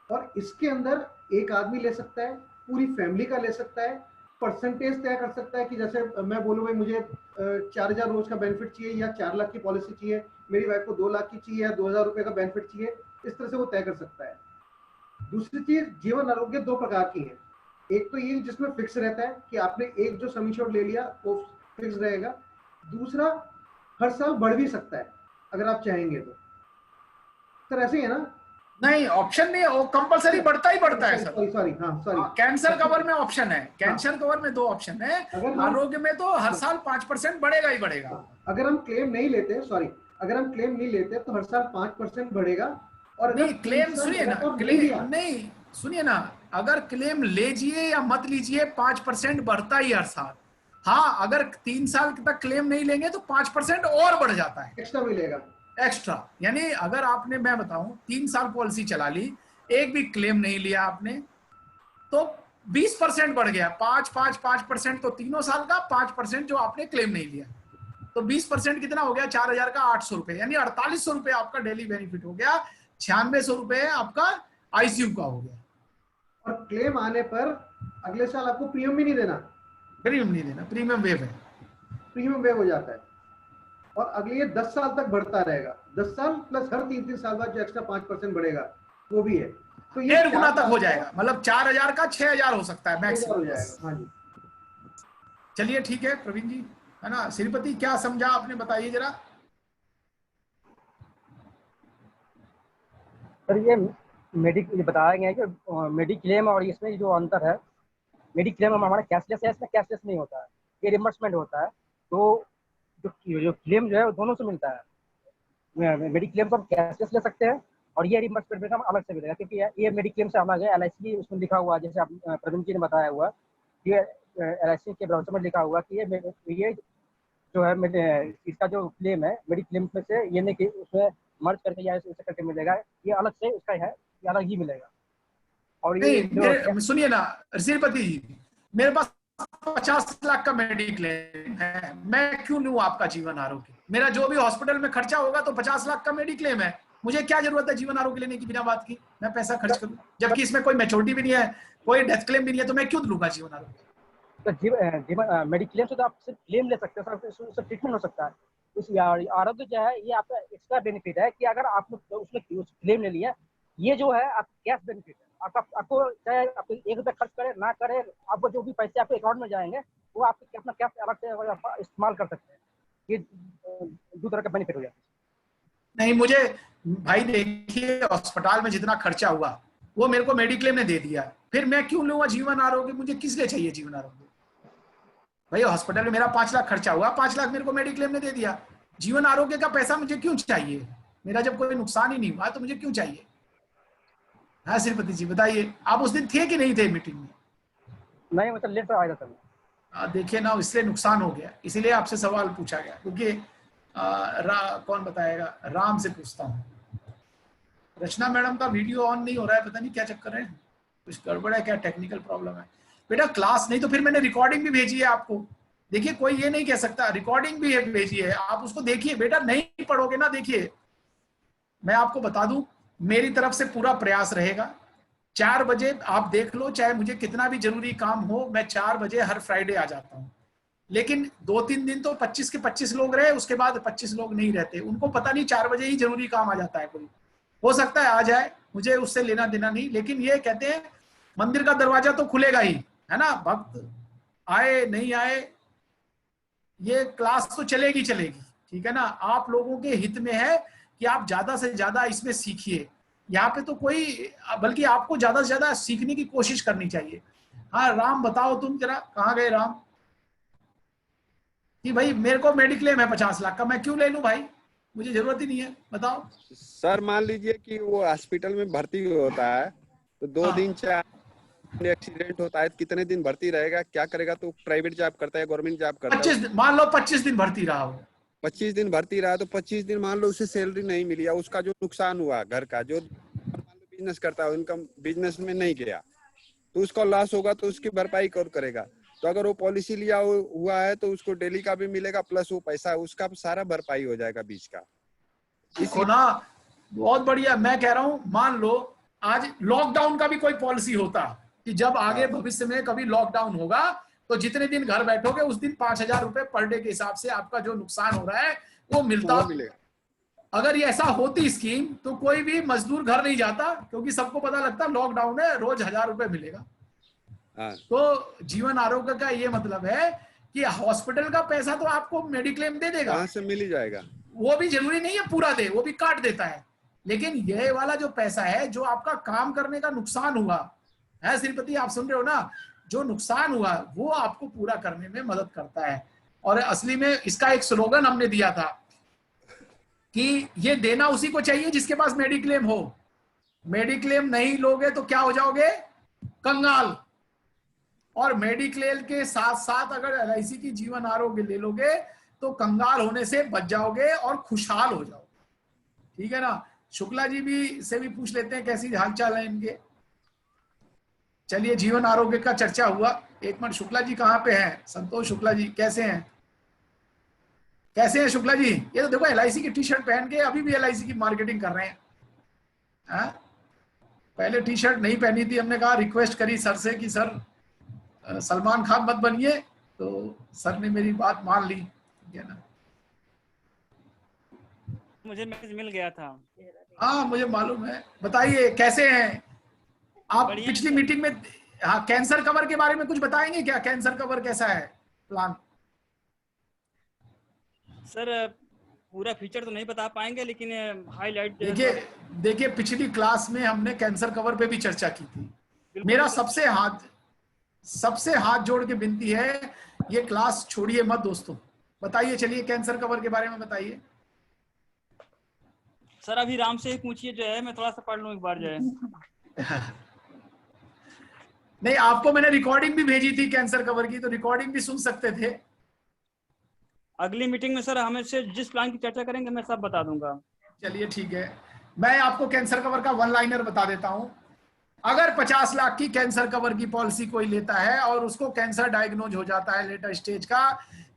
और इसके अंदर एक आदमी ले सकता है, पूरी फैमिली का ले सकता है, परसेंटेज तय कर सकता है कि जैसे मैं बोलूँ भाई मुझे 4000 रोज का बेनिफिट चाहिए, या 4 लाख की पॉलिसी चाहिए, मेरी वाइफ को 2 लाख की चाहिए, या 2000 रुपए का बेनिफिट चाहिए, इस तरह से वो तय कर सकता है। दूसरी चीज, जीवन आरोग्य 2 प्रकार की है। एक तो ये जिसमें फिक्स रहता है कि आपने एक जो सम इंश्योर्ड ले लिया वो फिक्स रहेगा। दूसरा, हर साल बढ़ भी सकता है अगर आप चाहेंगे तो। सर ऐसे ही है ना, नहीं, ऑप्शन नहीं है, वो कंपलसरी बढ़ता ही बढ़ता है सर। सॉरी हाँ सॉरी, कैंसर कवर में ऑप्शन है, कैंसर कवर में 2 ऑप्शन है, आरोग्य में तो हर साल 5% बढ़ेगा ही बढ़ेगा। अगर हम क्लेम नहीं लेते, सॉरी, अगर हम क्लेम नहीं लेते तो हर साल 5% बढ़ेगा। और नहीं क्लेम सुनिए ना, क्लेम नहीं सुनिए ना, अगर क्लेम लीजिए या मत लीजिए 5% बढ़ता ही हर साल। हाँ, अगर 3 साल तक क्लेम नहीं लेंगे तो 5% और बढ़ जाता है, एक्स्ट्रा मिलेगा, एक्स्ट्रा। यानी अगर आपने, मैं बताऊं, 3 साल पॉलिसी चला ली, एक भी क्लेम नहीं लिया आपने, तो 20% बढ़ गया। 5% तो तीनों साल का, 5% जो आपने क्लेम नहीं लिया, तो 20% कितना हो गया? 4,000 का 800 रुपए, यानी 4800 रुपए आपका डेली बेनिफिट हो गया। 9600 रुपए आपका आईसीयू का हो गया। और क्लेम आने पर अगले साल आपको प्रीमियम भी नहीं देना, प्रीमियम नहीं देना, प्रीमियम वेव है, प्रीमियम वेव हो जाता है। और अगले ये 10 साल तक बढ़ता रहेगा, 10 साल प्लस हर 3-3 साल बाद जो एक्स्ट्रा 5% बढ़ेगा वो भी है। तो ये 1.5 गुना तक हो जाएगा, मतलब 4000 का 6000 हो सकता है मैक्सिमम हो जाएगा। हाँ जी, चलिए ठीक है प्रवीण जी, है ना। श्रीपति क्या समझा आपने, बताइए जरा। सर ये बताया गया है कि मेडिक्लेम और इसमें जो अंतर है, मेडिक्लेम में हमारा कैशलेस है, इसमें कैशलेस नहीं होता है, ये रिम्बर्समेंट होता है। तो जो क्लेम जो है वो दोनों से मिलता है। मेडिक्लेम को हम कैशलेस ले सकते हैं और ये रिम्बर्समेंट हम अलग से मिलेगा, क्योंकि ये मेडिक्लेम से अलग है। LIC उसमें लिखा हुआ है, जैसे आप प्रवीण जी ने बताया हुआ, ये LIC के ब्राउचर में लिखा हुआ कि ये जो है इसका जो क्लेम है मेडिक्लेम में से ये नहीं कि उसमें मर्ज करके या ऐसे करके मिलेगा, ये अलग से उसका है, ये अलग ही मिलेगा। और ये सुनिए ना श्रीपति जी, मेरे पास 50 लाख का मेडिक्लेम है, मैं क्यों लूं आपका जीवन आरोग्य? मेरा जो भी हॉस्पिटल में खर्चा होगा तो 50 लाख का मेडिक्लेम है, मुझे क्या जरूरत है जीवन आरोग्य लेने की बिना बात की? मैं पैसा खर्च करूं, जबकि इसमें कोई मैच्योरिटी भी नहीं है, कोई डेथ क्लेम भी नहीं है, तो मैं क्यों लूंगा जीवन आरोग्य? तो मेडिक्लेम से तो आप सिर्फ क्लेम ले सकते हैं, उससे ट्रीटमेंट हो सकता है। उस आरोग्य जो है ये आपका एक्स्ट्रा बेनिफिट है कि अगर आपने उसमें क्लेम ले लिया, ये जो है आप कैश बेनिफिट है। आपको चाहे आप 1 रुपया खर्च करें ना करें, आपको जो भी पैसे आपके अकाउंट में जाएंगे वो आपके अपना कैश अलग से इस्तेमाल कर सकते हैं। ये 2 तरह का बेनिफिट हो जाता है। नहीं, मुझे भाई देखिए, अस्पताल में जितना खर्चा हुआ वो मेरे को मेडिक्लेम ने दे दिया, फिर मैं क्यों लूंगा जीवन आरोग्य? मुझे किस लिए चाहिए जीवन आरोग्य? भाई हॉस्पिटल में मेरा 5 लाख खर्चा हुआ, 5 लाख मेरे को मेडिक्लेम ने दे दिया, जीवन आरोग्य का पैसा मुझे क्यों चाहिए? मेरा जब कोई नुकसान ही नहीं हुआ तो मुझे क्यों चाहिए? हाँ श्रीपति जी बताइए, आप उस दिन थे कि नहीं थे मीटिंग में? नहीं, मतलब लेट आया था। देखिए ना, इसलिए नुकसान हो गया, इसीलिए आपसे सवाल पूछा गया, क्योंकि कौन बताएगा? राम से पूछता हूँ। रचना मैडम का वीडियो ऑन नहीं हो रहा है, पता नहीं क्या चक्कर है, कुछ गड़बड़ है क्या, टेक्निकल प्रॉब्लम है? बेटा क्लास नहीं तो फिर मैंने रिकॉर्डिंग भी भेजी है आपको, देखिए कोई ये नहीं कह सकता, रिकॉर्डिंग भी है भेजी है, आप उसको देखिए। बेटा नहीं पढ़ोगे ना, देखिए मैं आपको बता दूं, मेरी तरफ से पूरा प्रयास रहेगा। 4 बजे आप देख लो, चाहे मुझे कितना भी जरूरी काम हो, मैं 4 बजे हर फ्राइडे आ जाता हूँ। लेकिन 2-3 दिन तो 25 के 25 लोग रहे, उसके बाद 25 लोग नहीं रहते, उनको पता नहीं 4 बजे ही जरूरी काम आ जाता है, कोई हो सकता है आ जाए, मुझे उससे लेना देना नहीं। लेकिन ये कहते हैं मंदिर का दरवाजा तो खुलेगा ही, है ना, भक्त आए नहीं आए, ये क्लास तो चलेगी चलेगी, ठीक है ना। आप लोगों के हित में है कि आप ज्यादा से ज्यादा इसमें सीखिए, यहाँ पे तो कोई, बल्कि आपको ज्यादा से ज्यादा सीखने की कोशिश करनी चाहिए। हाँ राम बताओ, तुम जरा कहाँ गए राम? कि भाई मेरे को मेडिक्लेम है 50 लाख का, मैं क्यों ले लूं भाई, मुझे जरूरत ही नहीं है, बताओ। सर मान लीजिए कि वो हॉस्पिटल में भर्ती होता है तो 2 दिन 4 एक्सीडेंट होता है, कितने दिन भर्ती रहेगा, क्या करेगा? तो प्राइवेट जॉब करता है, गवर्नमेंट जॉब करता है, 25 मान लो 25 दिन भर्ती रहा हो, 25 दिन भर्ती रहा तो 25 दिन मान लो उसे सैलरी नहीं मिली, या उसका जो नुकसान हुआ घर का, जो मान लो बिजनेस करता है, इनकम बिजनेस में नहीं गया तो उसका लॉस होगा, तो उसकी भरपाई कौन करेगा? तो अगर वो पॉलिसी लिया हुआ है तो उसको डेली का भी मिलेगा, प्लस वो पैसा उसका सारा भरपाई हो जाएगा बीच का। इसको ना बहुत बढ़िया। मैं कह रहा हूं, मान लो आज लॉकडाउन का भी कोई पॉलिसी होता कि जब आगे भविष्य में कभी लॉकडाउन होगा तो जितने दिन घर बैठोगे उस दिन 5,000 रुपए पर डे के हिसाब से आपका जो नुकसान हो रहा है वो मिलता। अगर ये ऐसा होती स्कीम तो कोई भी मजदूर घर नहीं जाता, क्योंकि सबको पता लगता लॉकडाउन है, रोज 1000 रुपए मिलेगा। तो जीवन आरोग्य का ये मतलब है कि हॉस्पिटल का पैसा तो आपको मेडिक्लेम दे देगा, वहां से मिल ही जाएगा, वो भी जरूरी नहीं है पूरा दे, वो भी काट देता है। लेकिन ये वाला जो पैसा है, जो आपका काम करने का नुकसान हुआ है, श्रीपति आप सुन रहे हो ना, जो नुकसान हुआ वो आपको पूरा करने में मदद करता है। और असली में इसका एक स्लोगन हमने दिया था कि ये देना उसी को चाहिए जिसके पास मेडिक्लेम हो। मेडिक्लेम नहीं लोगे तो क्या हो जाओगे? कंगाल। और मेडिक्लेम के साथ साथ अगर LIC की जीवन आरोग्य ले लोगे तो कंगाल होने से बच जाओगे और खुशहाल हो जाओगे। ठीक है ना? शुक्ला जी भी से भी पूछ लेते हैं कैसी हालचाल है इनके। चलिए, जीवन आरोग्य का चर्चा हुआ। एक मिनट, शुक्ला जी कहाँ पे हैं? संतोष शुक्ला जी कैसे हैं? कैसे हैं शुक्ला जी? ये तो देखो LIC की टी शर्ट पहन के अभी भी LIC की मार्केटिंग कर रहे हैं। पहले टी शर्ट नहीं पहनी थी, हमने कहा, रिक्वेस्ट करी सर से कि सर सलमान खान मत बनिए, तो सर ने मेरी बात मान ली। ठीक है ना? मुझे मैसेज मिल गया था। हाँ मुझे मालूम है। बताइए कैसे हैं आप? पिछली मीटिंग में हाँ कैंसर कवर के बारे में कुछ बताएंगे क्या? कैंसर कवर कैसा है प्लान? सर पूरा फीचर तो नहीं बता पाएंगे, लेकिन हाईलाइट देखिए पिछली क्लास में हमने कैंसर कवर पे भी चर्चा की थी। मेरा सबसे हाथ जोड़ के विनती है, ये क्लास छोड़िए मत दोस्तों। बताइए, चलिए कैंसर कवर के बारे में बताइए। सर अभी राम से ही पूछिए, जो है मैं थोड़ा सा पढ़ लूं एक बार जो है। नहीं, आपको मैंने रिकॉर्डिंग भी भेजी थी कैंसर कवर की, तो रिकॉर्डिंग भी सुन सकते थे। अगली मीटिंग में सर हमें से जिस प्लान की चर्चा करेंगे मैं सब बता दूंगा। चलिए ठीक है, मैं आपको कैंसर कवर का वन लाइनर बता देता हूं। अगर 50 लाख की कैंसर कवर की पॉलिसी कोई लेता है और उसको कैंसर डायग्नोज हो जाता है लेटर स्टेज का,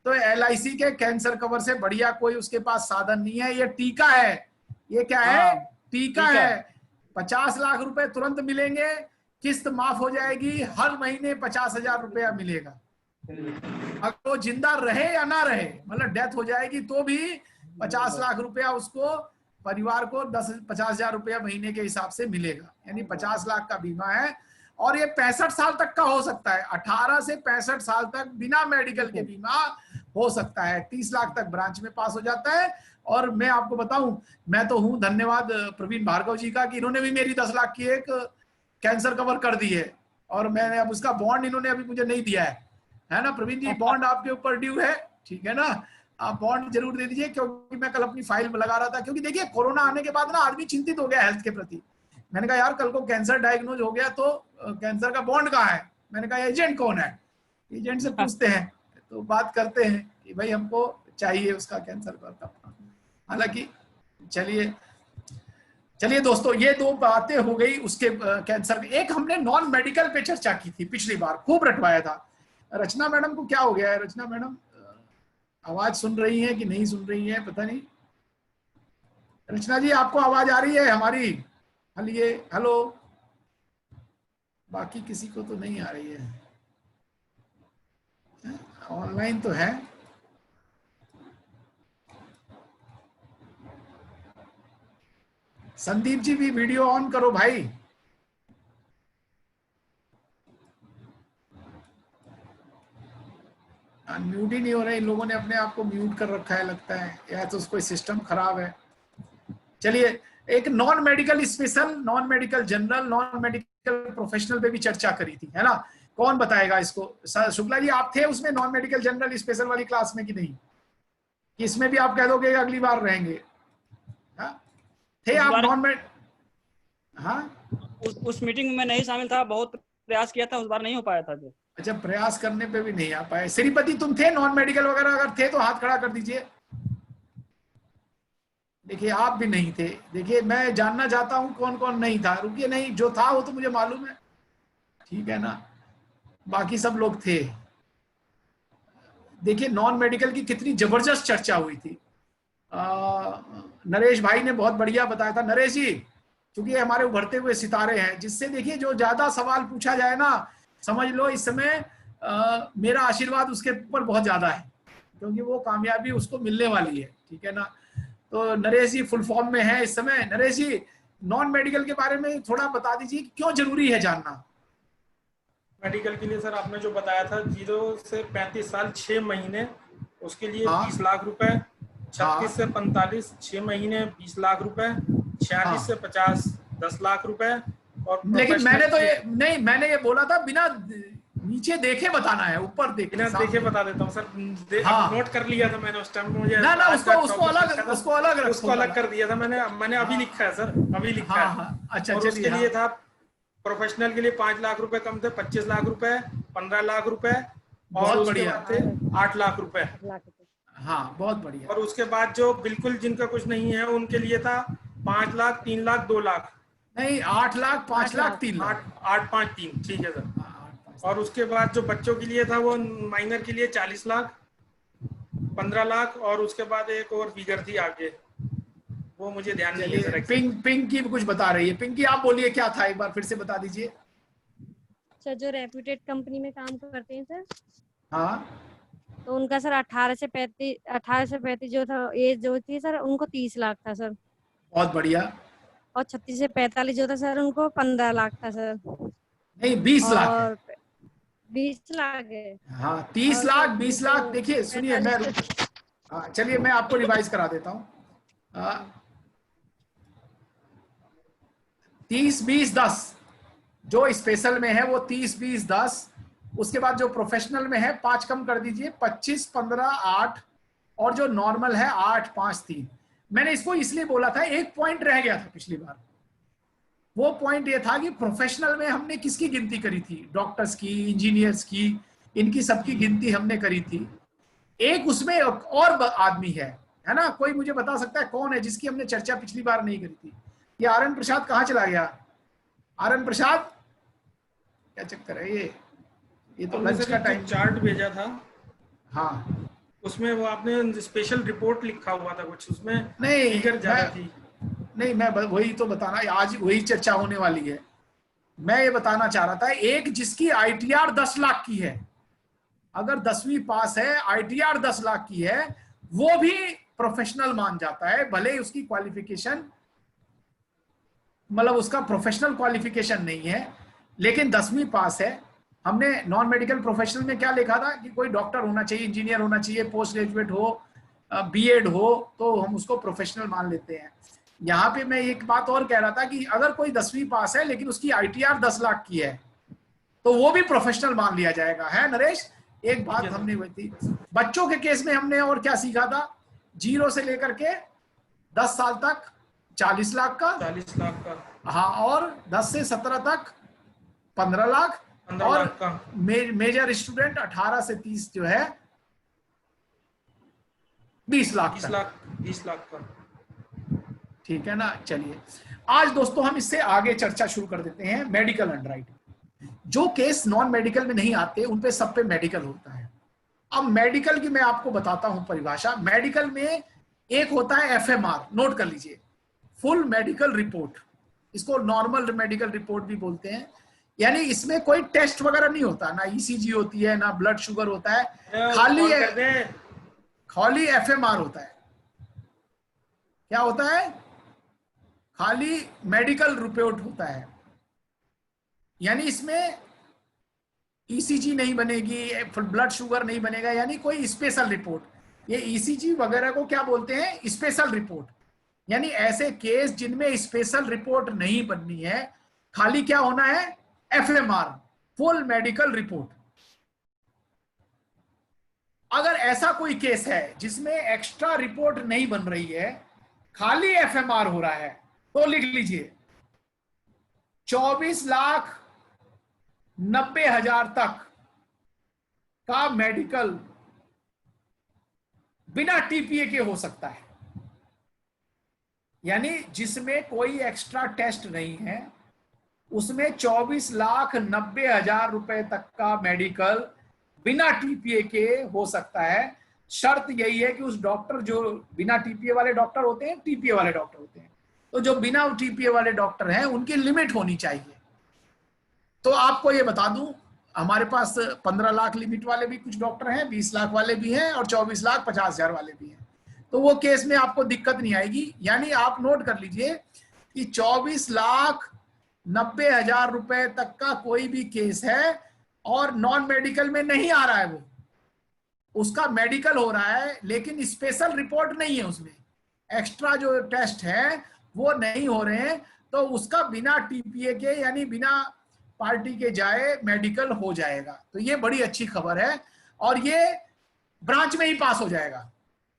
तो LIC के कैंसर कवर से बढ़िया कोई उसके पास साधन नहीं है। ये टीका है। ये क्या है? टीका है। 50 लाख रुपए तुरंत मिलेंगे, किस्त माफ हो जाएगी, हर महीने 50,000 रुपया मिलेगा। अगर वो जिंदा रहे या ना रहे, मतलब डेथ हो जाएगी तो भी 50 लाख रुपया उसको, परिवार को 50,000 रुपया महीने के हिसाब से मिलेगा। यानी 50 लाख का बीमा है। और ये 65 साल तक का हो सकता है। 18 से 65 साल तक बिना मेडिकल के बीमा हो सकता है। 30 लाख तक ब्रांच में पास हो जाता है। और मैं आपको बताऊं, मैं तो हूं, धन्यवाद प्रवीण भार्गव जी का, कि इन्होंने भी मेरी 10 लाख की एक कैंसर कवर कर दी है। और मैंने अब उसका बॉन्ड इन्होंने अभी मुझे नहीं दिया है ना प्रवीण जी? बॉन्ड आपके ऊपर ड्यू है, ठीक है ना? आप बॉन्ड जरूर दे दीजिए, क्योंकि मैं कल अपनी फाइल में लगा रहा था। क्योंकि देखिए कोरोना आने के बाद ना आदमी चिंतित हो गया हेल्थ के प्रति। मैंने कहा यार, कल को कैंसर डायग्नोज हो गया तो कैंसर का बॉन्ड कहाँ है? मैंने कहा एजेंट कौन है? एजेंट से पूछते हैं, तो बात करते हैं कि भाई हमको चाहिए उसका कैंसर का। हालांकि चलिए दोस्तों, ये दो बातें हो गई उसके कैंसर। एक हमने नॉन मेडिकल पे चर्चा की थी पिछली बार, खूब रटवाया था। रचना मैडम को क्या हो गया है? रचना मैडम आवाज सुन रही है कि नहीं सुन रही है, पता नहीं। रचना जी आपको आवाज आ रही है हमारी? हेलो, बाकी किसी को तो नहीं आ रही है। ऑनलाइन तो है। संदीप जी भी वीडियो ऑन करो भाई। म्यूट ही नहीं हो रहा है। इन लोगों ने अपने आप को म्यूट कर रखा है लगता है, या तो कोई सिस्टम खराब है। चलिए, एक non medical special, non medical general, non medical professional पे भी चर्चा करी थी, है ना? कौन बताएगा इसको? शुक्ला जी आप थे उसमें नॉन मेडिकल जनरल स्पेशल वाली क्लास में कि नहीं? कि इसमें भी आप कह दोगे अगली बार रहेंगे? हाँ थे आप नॉन मेड? हाँ उस मीटिंग में मैं नहीं शामिल था, बहुत प्रयास किया था, उस बार नहीं हो पाया था। जो अच्छा, प्रयास करने पे भी नहीं आ पाए। श्रीपति तुम थे नॉन मेडिकल वगैरह? अगर थे तो हाथ खड़ा कर दीजिए। देखिए आप भी नहीं थे। देखिए मैं जानना चाहता हूं कौन कौन नहीं था। रुकिए, नहीं जो था वो तो मुझे मालूम है, ठीक है ना? बाकी सब लोग थे। देखिए नॉन मेडिकल की कितनी जबरदस्त चर्चा हुई थी। नरेश भाई ने बहुत बढ़िया बताया था। नरेश जी, क्योंकि हमारे उभरते हुए सितारे हैं, जिससे देखिए जो ज्यादा सवाल पूछा जाए ना, समझ लो इस समय मेरा आशीर्वाद उसके ऊपर बहुत ज्यादा है, क्योंकि वो कामयाबी उसको मिलने वाली है, ठीक है ना? तो नरेश जी फुल फॉर्म में है इस समय। नरेश जी, नॉन मेडिकल के बारे में थोड़ा बता दीजिए, क्यों जरूरी है जानना? मेडिकल के लिए सर आपने जो बताया था 0 से 35 साल 6 महीने, उसके लिए 20 लाख रुपए। 36 से 45 6 महीने 20 लाख रुपए। 46 से 50 10 लाख रुपए। और लेकिन मैंने तो ये नहीं, मैंने ये बोला था बिना नीचे देखे बताना है, ऊपर देखे। बिना देखे बता देता हूँ सर। हाँ। नोट कर लिया था मैंने उस टाइम में, मुझे ना उसको अलग कर दिया था मैंने अभी लिखा है सर, अभी लिखा है। हाँ, अच्छा और उसके लिए था प्रोफेशनल के लिए 5 लाख रुपए कम थे, 25 लाख रुपए, 15 लाख रुपए, और उसके बाद थे 8 लाख रुपए। हाँ, बहुत बढ़िया। और उसके बाद जो बिल्कुल जिनका कुछ नहीं है उनके लिए था 5 लाख, 3 लाख, 2 लाख। नहीं, 8 लाख, 5 लाख, 3 लाख, 8 5 3, ठीक है सर। और उसके बाद जो बच्चों के लिए था वो माइनर के लिए 40 लाख, 15 लाख, और उसके बाद एक और फिगर थी आगे, वो मुझे ध्यान नहीं है सर। पिंकी कुछ बता रही है। पिंकी आप बोलिए क्या था, एक बार फिर से बता दीजिए। सर जो रेप्यूटेड कंपनी में काम करते हैं सर, हाँ, तो उनका सर 18 से 35 जो था एज जो थी सर, उनको 30 लाख था सर। बहुत बढ़िया। और 36 से 45 जो था सर, उनको 15 लाख था सर। नहीं, 20 लाख। 20 लाख है। हाँ, 30 लाख, 20 लाख। देखिए सुनिए, मैं चलिए मैं आपको रिवाइज करा देता हूँ। 30 20 10 जो स्पेशल में है वो 30 20 10। उसके बाद जो प्रोफेशनल में है 5 कम कर दीजिए, 25 15 8, और जो नॉर्मल है 8 5 3। मैंने इसको इसलिए बोला था, एक पॉइंट रह गया था पिछली बार। वो पॉइंट ये था कि प्रोफेशनल में हमने किसकी गिनती करी थी, डॉक्टर्स की, इंजीनियर्स की, इनकी सबकी गिनती हमने करी थी। एक उसमें और आदमी है ना, कोई मुझे बता सकता है कौन है जिसकी हमने चर्चा पिछली बार नहीं करी थी? ये आरएन प्रसाद कहाँ चला गया? आरएन प्रसाद, क्या चक्कर है ये तो लंच का टाइम। चार्ट भेजा था, हाँ, उसमें वो आपने स्पेशल रिपोर्ट लिखा हुआ था कुछ, उसमें नहीं फिगर ज्यादा थी। नहीं, मैं वही तो बताना, आज वही चर्चा होने वाली है। मैं ये बताना चाह रहा था, एक जिसकी आईटीआर 10 लाख की है, अगर 10वीं पास है, आईटीआर 10 लाख की है, वो भी प्रोफेशनल मान जाता है, भले ही उसकी क्वालिफिकेशन, मतलब उसका प्रोफेशनल क्वालिफिकेशन नहीं है, लेकिन 10वीं पास है। हमने नॉन मेडिकल प्रोफेशनल में क्या लिखा था कि कोई डॉक्टर होना चाहिए, इंजीनियर होना चाहिए, पोस्ट ग्रेजुएट हो, बीएड हो, तो हम उसको प्रोफेशनल मान लेते हैं। यहाँ पे मैं एक बात और कह रहा था कि अगर कोई 10वीं पास है लेकिन उसकी आईटीआर 10 लाख की है, तो वो भी प्रोफेशनल मान लिया जाएगा। है नरेश? एक बात हमने वही थी। बच्चों के केस में हमने और क्या सीखा था? 0 से लेकर के 10 साल तक 40 लाख का, 40 लाख का, हाँ, और 10 से 17 तक 15 लाख, और मेजर स्टूडेंट 18 से 30 जो है 20 लाख, 20 लाख का। ठीक है ना? चलिए आज दोस्तों हम इससे आगे चर्चा शुरू कर देते हैं। मेडिकल अंडरराइटिंग, जो केस नॉन मेडिकल में नहीं आते उन पे सब पे मेडिकल होता है। अब मेडिकल की मैं आपको बताता हूं परिभाषा। मेडिकल में एक होता है एफएमआर, नोट कर लीजिए, फुल मेडिकल रिपोर्ट। इसको नॉर्मल मेडिकल रिपोर्ट भी बोलते हैं। यानी इसमें कोई टेस्ट वगैरह नहीं होता, ना ईसीजी होती है, ना ब्लड शुगर होता है, खाली एफएमआर होता है। क्या होता है? खाली मेडिकल रिपोर्ट होता है। यानी इसमें ईसीजी नहीं बनेगी, ब्लड शुगर नहीं बनेगा, यानी कोई स्पेशल रिपोर्ट। ये ईसीजी वगैरह को क्या बोलते हैं? Special report. यानी ऐसे केस जिनमें स्पेशल रिपोर्ट नहीं बननी है, खाली क्या होना है? FMR, full medical report. अगर ऐसा कोई केस है जिसमें एक्स्ट्रा रिपोर्ट नहीं बन रही है, खाली एफएमआर हो रहा है, तो लिख लीजिए 24,90,000 तक का मेडिकल बिना टीपीए के हो सकता है। यानी जिसमें कोई एक्स्ट्रा टेस्ट नहीं है, उसमें 24,90,000 रुपए तक का मेडिकल बिना टीपीए के हो सकता है। शर्त यही है कि उस डॉक्टर, जो बिना टीपीए वाले डॉक्टर होते हैं, टीपीए वाले डॉक्टर होते हैं, तो जो बिना टीपीए वाले डॉक्टर हैं उनकी लिमिट होनी चाहिए। तो आपको ये बता दूं, हमारे पास 15 लाख लिमिट वाले भी कुछ डॉक्टर हैं, 20 लाख वाले भी हैं, और 24,50,000 वाले भी हैं। तो वो केस में आपको दिक्कत नहीं आएगी। यानी आप नोट कर लीजिए कि 24,90,000 रुपए तक का कोई भी केस है और नॉन मेडिकल में नहीं आ रहा है, वो उसका मेडिकल हो रहा है, लेकिन स्पेशल रिपोर्ट नहीं है, उसमें एक्स्ट्रा जो टेस्ट है वो नहीं हो रहे हैं, तो उसका बिना टीपीए के यानी बिना पार्टी के जाए मेडिकल हो जाएगा। तो ये बड़ी अच्छी खबर है, और ये ब्रांच में ही पास हो जाएगा,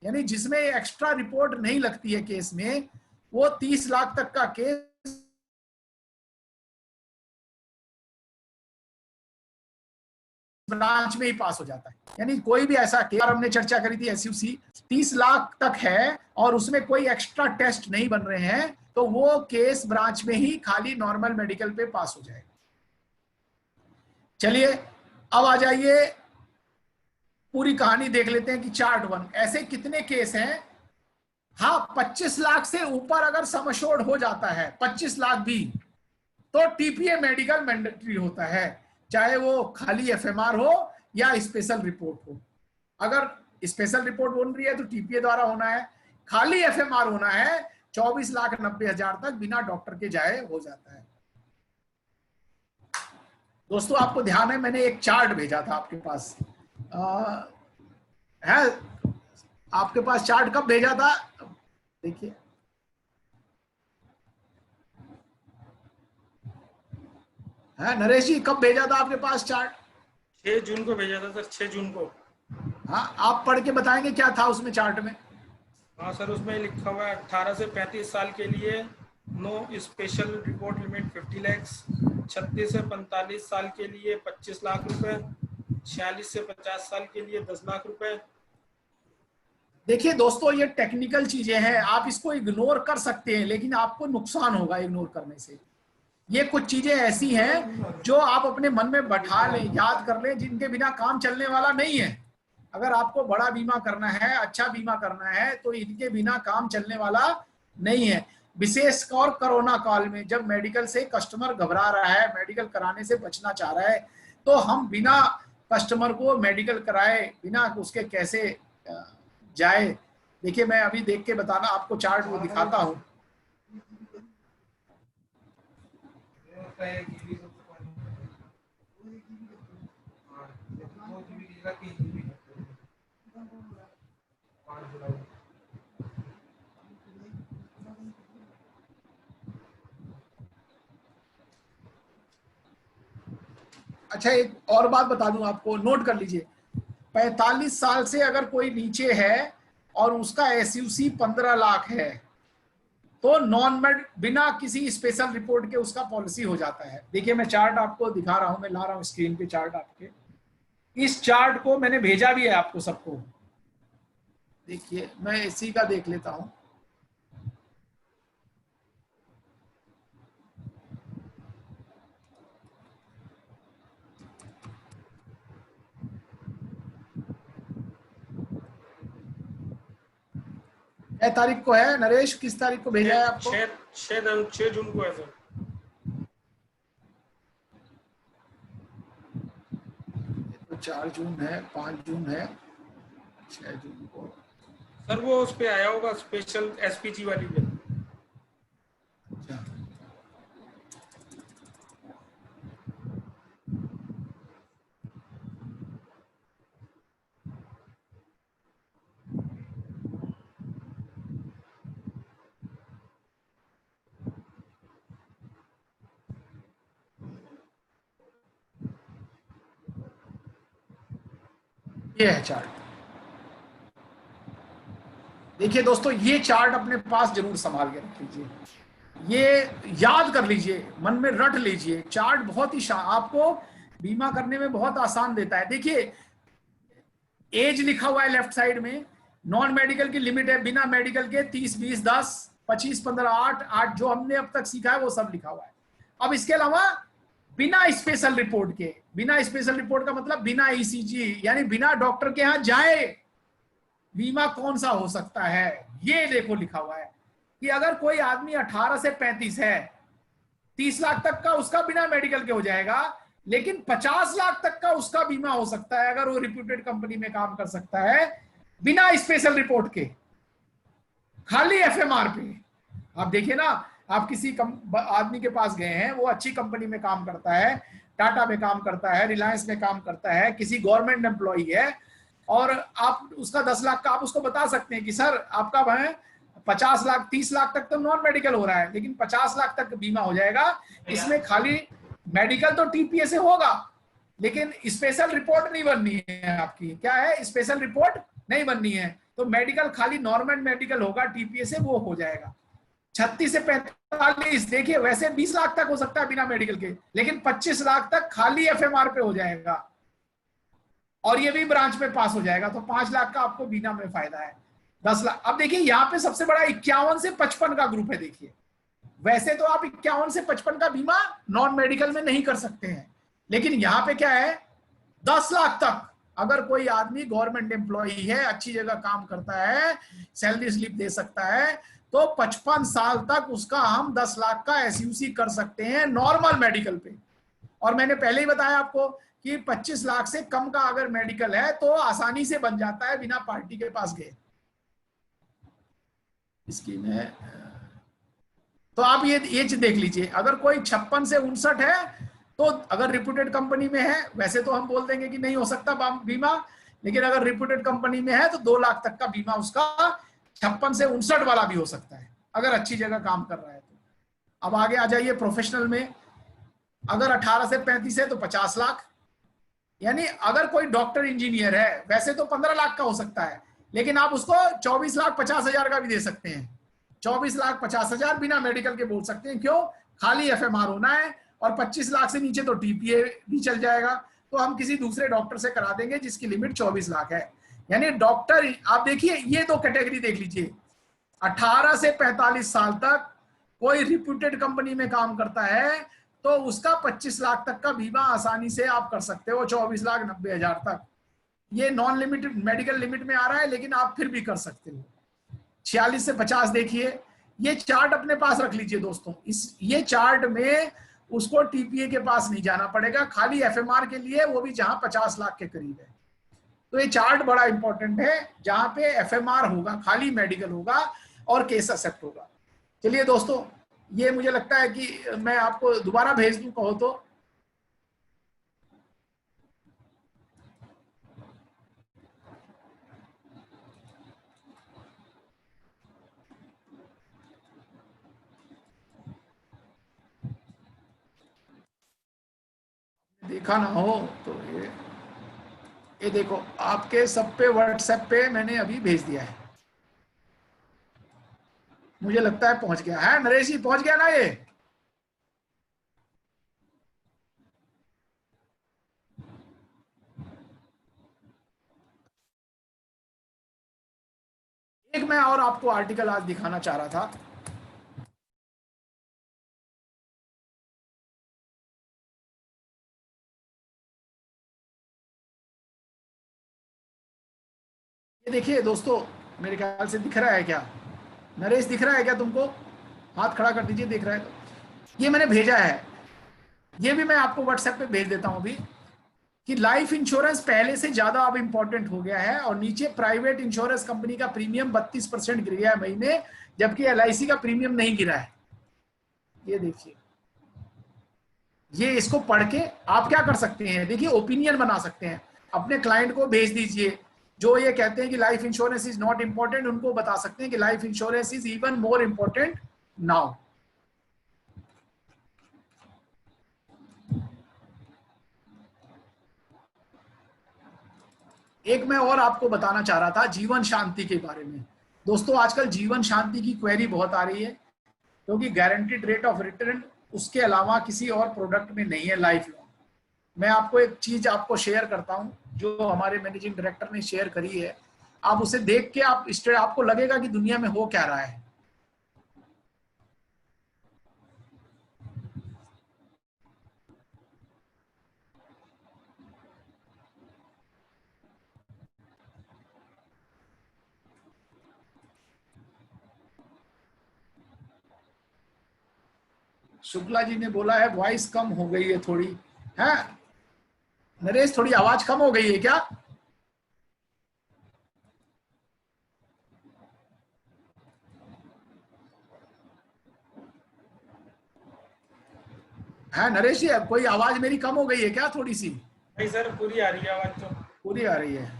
यानी जिसमें एक्स्ट्रा रिपोर्ट नहीं लगती है केस में, वो 30 लाख तक का केस ब्रांच में ही पास हो जाता है। यानी कोई भी ऐसा केस, हमने चर्चा करी थी एसयूसी 30 लाख तक है और उसमें कोई एक्स्ट्रा टेस्ट नहीं बन रहे हैं, तो वो केस ब्रांच में ही खाली नॉर्मल मेडिकल पे पास हो जाएगा। चलिए अब आ जाइए, पूरी कहानी देख लेते हैं कि चार्ट 1 ऐसे कितने केस हैं। हाँ, 25 लाख से ऊपर अगर सम एश्योर्ड हो जाता है, 25 लाख भी, तो टीपीए मेडिकल मैंडेटरी होता है, चाहे वो खाली एफएमआर हो या स्पेशल रिपोर्ट हो। अगर स्पेशल रिपोर्ट बन रही है तो टीपीए द्वारा होना है, खाली एफएमआर होना है 24,90,000 तक बिना डॉक्टर के जाए हो जाता है। दोस्तों आपको ध्यान है, मैंने एक चार्ट भेजा था आपके पास, है आपके पास चार्ट कब भेजा था, देखिए है नरेश जी, कब भेजा था आपके पास चार्ट? 6 जून को भेजा था सर, 6 जून को। हाँ, आप पढ़ के बताएंगे क्या था उसमें चार्ट में? हाँ सर, उसमें लिखा हुआ है 18 से 35 साल के लिए no special report limit 50 lakh, 36 से 45 साल के लिए 25 लाख रुपए, 46 से 50 साल के लिए 10 लाख रुपए। देखिए दोस्तों, ये टेक्निकल चीजें हैं, आप इसको इग्नोर कर सकते हैं, लेकिन आपको नुकसान होगा इग्नोर करने से। ये कुछ चीजें ऐसी हैं जो आप अपने मन में बैठा लें, याद कर लें, जिनके बिना काम चलने वाला नहीं है। अगर आपको बड़ा बीमा करना है, अच्छा बीमा करना है, तो इनके बिना काम चलने वाला नहीं है। विशेषकर कोरोना काल में जब मेडिकल से कस्टमर घबरा रहा है, मेडिकल कराने से बचना चाह रहा है, तो हम बिना कस्टमर को मेडिकल कराए, बिना उसके कैसे जाए। देखिए मैं अभी देख के बताना आपको, चार्ट वो दिखाता हूँ। अच्छा, एक और बात बता दूं आपको, नोट कर लीजिए, 45 साल से अगर कोई नीचे है और उसका एसयूसी 15 लाख है, तो नॉन मेड बिना किसी स्पेशल रिपोर्ट के उसका पॉलिसी हो जाता है। देखिए मैं चार्ट आपको दिखा रहा हूं, मैं ला रहा हूं स्क्रीन पे चार्ट आपके, इस चार्ट को मैंने भेजा भी है आपको सबको। देखिए मैं इसी का देख लेता हूं। क्या तारीख को है नरेश, किस तारीख को भेजा है आपको? 6 जून को है सर। तो 4 जून है, 5 जून है, 6 जून को सर वो उस पे आया होगा स्पेशल एसपीजी वाली पे। ये है चार्ट। देखिए दोस्तों, ये चार्ट अपने पास जरूर संभाल के रख लीजिए, ये याद कर लीजिए, मन में रट लीजिए। चार्ट बहुत ही आपको बीमा करने में बहुत आसान देता है। देखिए एज लिखा हुआ है लेफ्ट साइड में, नॉन मेडिकल की लिमिट है बिना मेडिकल के 30, 20, 10, 25, 15, 8, जो हमने अब तक सीखा है वो सब लिखा हुआ है। अब इसके अलावा बिना स्पेशल रिपोर्ट के, बिना स्पेशल रिपोर्ट का मतलब बिना ईसीजी, यानी बिना डॉक्टर के यहाँ जाए बीमा कौन सा हो सकता है, ये देखो लिखा हुआ है कि अगर कोई आदमी 18 से 35 है, 30 लाख तक का उसका बिना मेडिकल के हो जाएगा, लेकिन 50 लाख तक का उसका बीमा हो सकता है अगर वो रिप्यूटेड कंपनी में काम कर सकता है बिना स्पेशल रिपोर्ट के, खाली एफएमआर पे। आप देखिए ना, आप किसी आदमी के पास गए हैं, वो अच्छी कंपनी में काम करता है, टाटा में काम करता है, रिलायंस में काम करता है, किसी गवर्नमेंट एम्प्लॉई है, और आप उसका 10 लाख का आप उसको बता सकते हैं कि सर आपका 50 लाख 30 लाख तक तो नॉन मेडिकल हो रहा है, लेकिन 50 लाख तक बीमा हो जाएगा। इसमें खाली मेडिकल तो टीपीए से होगा, लेकिन स्पेशल रिपोर्ट नहीं बननी है आपकी। क्या है? स्पेशल रिपोर्ट नहीं बननी है। तो मेडिकल खाली नॉर्मल मेडिकल होगा टीपीए से, वो हो जाएगा। 36 से 45 देखिए, वैसे 20 लाख तक हो सकता है बिना मेडिकल के, लेकिन 25 लाख तक खाली एफएमआर पे हो जाएगा, और ये भी ब्रांच में पास हो जाएगा। तो 5 लाख का आपको बिना में फायदा है। 10 लाख। अब देखिए यहाँ पे सबसे बड़ा 51 से 55 का ग्रुप है। देखिए वैसे तो आप 51 से 55 का बीमा नॉन मेडिकल में नहीं कर सकते हैं, लेकिन यहाँ पे क्या है, 10 लाख तक अगर कोई आदमी गवर्नमेंट एम्प्लॉय है, अच्छी जगह काम करता है, सैलरी स्लिप दे सकता है, तो 55 साल तक उसका हम 10 लाख का एसयूसी कर सकते हैं नॉर्मल मेडिकल पे। और मैंने पहले ही बताया आपको कि 25 लाख से कम का अगर मेडिकल है तो आसानी से बन जाता है बिना पार्टी के पास गए। स्कीम है। तो आप ये चीज देख लीजिए, अगर कोई 56 से 59 है तो अगर रिप्यूटेड कंपनी में है, वैसे तो हम बोल देंगे कि नहीं हो सकता बीमा, लेकिन अगर रिप्यूटेड कंपनी में है तो 2 लाख तक का बीमा उसका 56 से 59 वाला भी हो सकता है, अगर अच्छी जगह काम कर रहा है तो। अब आगे आ जाइए प्रोफेशनल में। अगर 18 से 35 है तो 50 लाख, यानी अगर कोई डॉक्टर इंजीनियर है, वैसे तो 15 लाख का हो सकता है, लेकिन आप उसको 24,50,000 का भी दे सकते हैं। 24,50,000 बिना मेडिकल के बोल सकते हैं। क्यों? खाली एफएमआर होना है, और 25 लाख से नीचे तो टीपीए भी चल जाएगा। तो हम किसी दूसरे डॉक्टर से करा देंगे जिसकी लिमिट 24 लाख है। यानी डॉक्टर, आप देखिए ये 2 कैटेगरी देख लीजिए। 18 से 45 साल तक कोई रिप्यूटेड कंपनी में काम करता है तो उसका 25 लाख तक का बीमा आसानी से आप कर सकते हो, 24,90,000 तक। ये नॉन लिमिटेड मेडिकल लिमिट में आ रहा है, लेकिन आप फिर भी कर सकते हो। 46 से 50 देखिए, ये चार्ट अपने पास रख लीजिए दोस्तों। ये चार्ट में उसको टीपीए के पास नहीं जाना पड़ेगा, खाली एफएमआर के लिए, वो भी जहां 50 लाख के करीब है। तो ये चार्ट बड़ा इंपॉर्टेंट है, जहां पे एफएमआर होगा, खाली मेडिकल होगा और केस एक्सेप्ट होगा। चलिए दोस्तों, ये मुझे लगता है कि मैं आपको दोबारा भेज दूं कहो तो। देखा ना हो तो ये देखो, आपके सब पे व्हाट्सएप पे मैंने अभी भेज दिया है। मुझे लगता है पहुंच गया है। नरेश जी पहुंच गया ना? ये एक मैं और आपको आर्टिकल आज दिखाना चाह रहा था। ये देखिए दोस्तों, मेरे ख्याल से दिख रहा है क्या? नरेश दिख रहा है क्या तुमको? हाथ खड़ा कर दीजिए, दिख रहा है तो। ये मैंने भेजा है, ये भी मैं आपको व्हाट्सएप पे भेज देता हूं अभी, कि लाइफ इंश्योरेंस पहले से ज्यादा अब इंपॉर्टेंट हो गया है। और नीचे प्राइवेट इंश्योरेंस कंपनी का प्रीमियम 32% गिर गया है महीने, जबकि एलआईसी का प्रीमियम नहीं गिरा है। ये देखिए, ये इसको पढ़ के आप क्या कर सकते हैं, देखिए ओपिनियन बना सकते हैं, अपने क्लाइंट को भेज दीजिए। जो ये कहते हैं कि life insurance is not important, उनको बता सकते हैं कि life insurance is even more important now. एक मैं और आपको बताना चाह रहा था जीवन शांति के बारे में। दोस्तों आजकल जीवन शांति की क्वेरी बहुत आ रही है, क्योंकि गारंटीड रेट ऑफ रिटर्न उसके अलावा किसी और प्रोडक्ट में नहीं है लाइफ लॉन्ग। मैं आपको एक चीज आपको शेयर करता हूं, जो हमारे मैनेजिंग डायरेक्टर ने शेयर करी है। आप उसे देख के आपको लगेगा कि दुनिया में हो क्या रहा है। शुक्ला जी ने बोला है वॉइस कम हो गई है थोड़ी, है नरेश? थोड़ी आवाज कम हो गई है क्या? है नरेश जी, कोई आवाज मेरी कम हो गई है क्या थोड़ी सी? नहीं सर, पूरी आ रही है आवाज तो। पूरी आ रही है।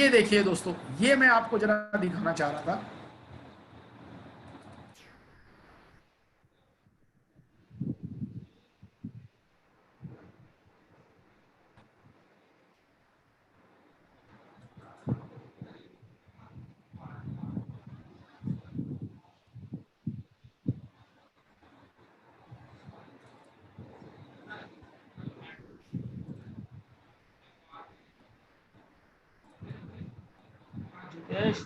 ये देखिए दोस्तों, ये मैं आपको जरा दिखाना चाह रहा था। यस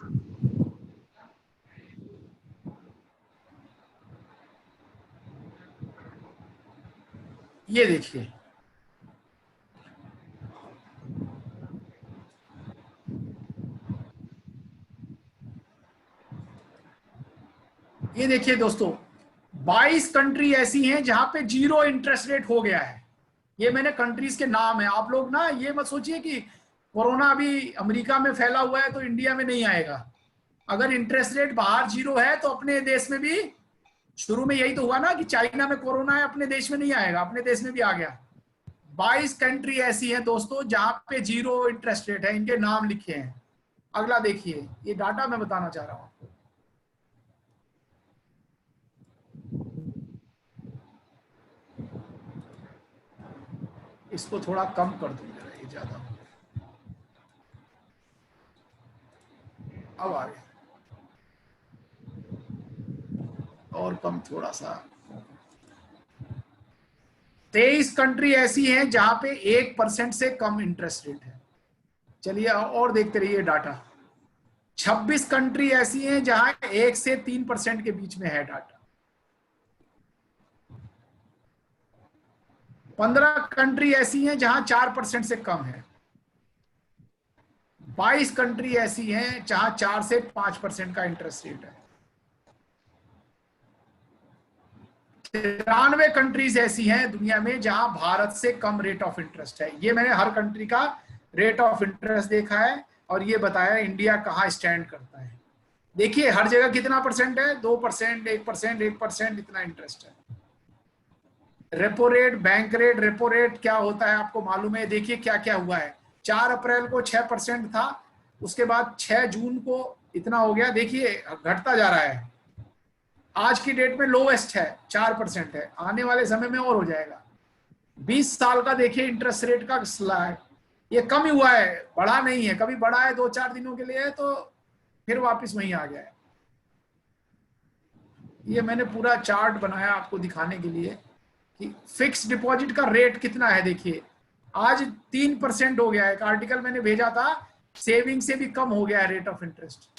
ये देखिए, ये देखिए दोस्तों, 22 कंट्री ऐसी हैं जहां पे जीरो इंटरेस्ट रेट हो गया है। ये मैंने कंट्रीज के नाम है। आप लोग ना ये मत सोचिए कि कोरोना अभी अमेरिका में फैला हुआ है तो इंडिया में नहीं आएगा। अगर इंटरेस्ट रेट बाहर जीरो है तो अपने देश में भी, शुरू में यही तो हुआ ना कि चाइना में कोरोना है, अपने देश में नहीं आएगा, अपने देश में भी आ गया। 22 कंट्री ऐसी हैं दोस्तों जहां पे जीरो इंटरेस्ट रेट है, इनके नाम लिखे हैं। अगला देखिए, ये डाटा मैं बताना चाह रहा हूं आपको। इसको थोड़ा कम कर दूं जरा, ये ज्यादा अब आ गया, और कम थोड़ा सा। 23 कंट्री ऐसी हैं जहां पे 1% से कम इंटरेस्ट रेट है। चलिए और देखते रहिए डाटा। 26 कंट्री ऐसी हैं जहां 1 से 3% के बीच में है डाटा। 15 कंट्री ऐसी हैं जहां 4% से कम है। 22 कंट्री ऐसी हैं जहां 4 से 5% का इंटरेस्ट रेट है। 93 कंट्रीज ऐसी हैं दुनिया में जहां भारत से कम रेट ऑफ इंटरेस्ट है। ये मैंने हर कंट्री का रेट ऑफ इंटरेस्ट देखा है और ये बताया इंडिया कहां स्टैंड करता है। देखिए हर जगह कितना परसेंट है, 2%, 1%, 1%, इतना इंटरेस्ट है। Repo rate, bank rate, repo rate क्या होता है आपको मालूम है। देखिए क्या क्या हुआ है। 4 अप्रैल को 6% था, उसके बाद 6 जून को इतना हो गया। देखिए घटता जा रहा है। आज की डेट में लोवेस्ट है, 4% है, आने वाले समय में और हो जाएगा। 20 साल का देखिए इंटरेस्ट रेट का स्लाइड, ये कम ही हुआ है, बढ़ा नहीं है। कभी बढ़ा है 2-4 दिनों के लिए तो फिर वापस वहीं आ गया है। ये मैंने पूरा चार्ट बनाया आपको दिखाने के लिए कि फिक्स डिपॉजिट का रेट कितना है। देखिए आज 3% हो गया है। एक आर्टिकल मैंने भेजा था, सेविंग से भी कम हो गया है रेट ऑफ इंटरेस्ट।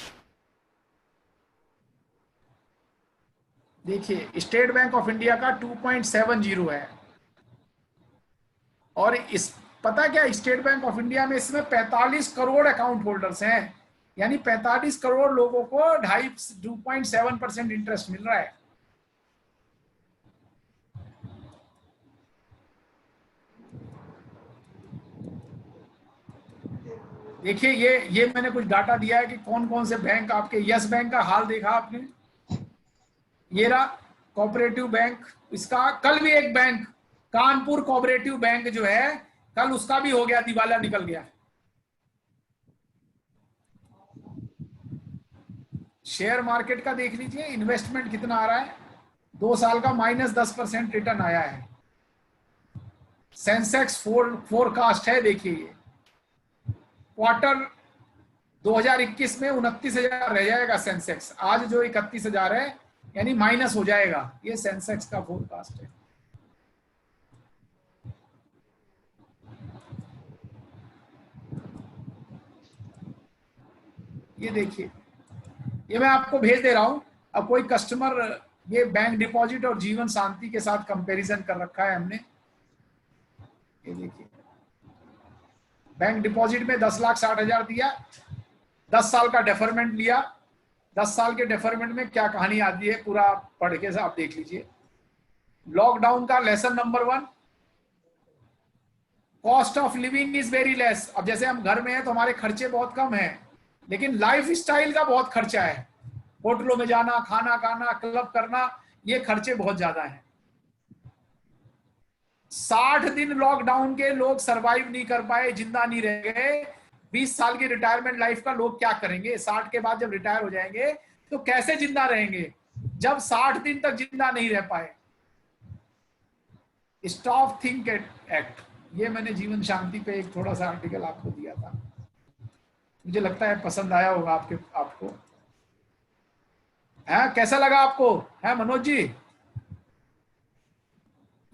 देखिए स्टेट बैंक ऑफ इंडिया का 2.70 है। और इस पता क्या, स्टेट बैंक ऑफ इंडिया में इसमें 45 करोड़ अकाउंट होल्डर्स हैं, यानी 45 करोड़ लोगों को 2.7% इंटरेस्ट मिल रहा है। देखिए ये मैंने कुछ डाटा दिया है कि कौन कौन से बैंक आपके। यस बैंक का हाल देखा आपने, ये रहा कोऑपरेटिव बैंक। इसका कल भी एक बैंक, कानपुर कोऑपरेटिव बैंक जो है, कल उसका भी हो गया, दिवाला निकल गया। शेयर मार्केट का देख लीजिए, इन्वेस्टमेंट कितना आ रहा है। 2 साल का -10% रिटर्न आया है। सेंसेक्स फोरकास्ट है, देखिए क्वार्टर 2021 में 29,000 रह जाएगा सेंसेक्स। आज जो 31,000 है, यानी माइनस हो जाएगा। ये सेंसेक्स का फोरकास्ट है। ये देखिए, ये मैं आपको भेज दे रहा हूं। अब कोई कस्टमर, ये बैंक डिपॉजिट और जीवन शांति के साथ कंपैरिजन कर रखा है हमने। ये देखिए बैंक डिपॉजिट में 10,60,000 दिया, 10 साल का डेफरमेंट लिया। 10 साल के डेफरमेंट में क्या कहानी आती है, पूरा पढ़ के आप देख लीजिए। लॉकडाउन का lesson number 1, cost of living is very less. अब जैसे हम घर में हैं तो हमारे खर्चे बहुत कम हैं, लेकिन लाइफ स्टाइल का बहुत खर्चा है। होटलों में जाना, खाना खाना, क्लब करना, ये खर्चे बहुत ज्यादा हैं। 60 दिन लॉकडाउन के लोग सरवाइव नहीं कर पाए, जिंदा नहीं रह गए। 20 साल की रिटायरमेंट लाइफ का लोग क्या करेंगे, 60 के बाद जब रिटायर हो जाएंगे तो कैसे जिंदा रहेंगे, जब 60 दिन तक जिंदा नहीं रह पाए। स्टॉप थिंक एक्ट, ये मैंने जीवन शांति पे एक थोड़ा सा आर्टिकल आपको दिया था, मुझे लगता है पसंद आया होगा आपको है। कैसा लगा आपको है मनोज जी?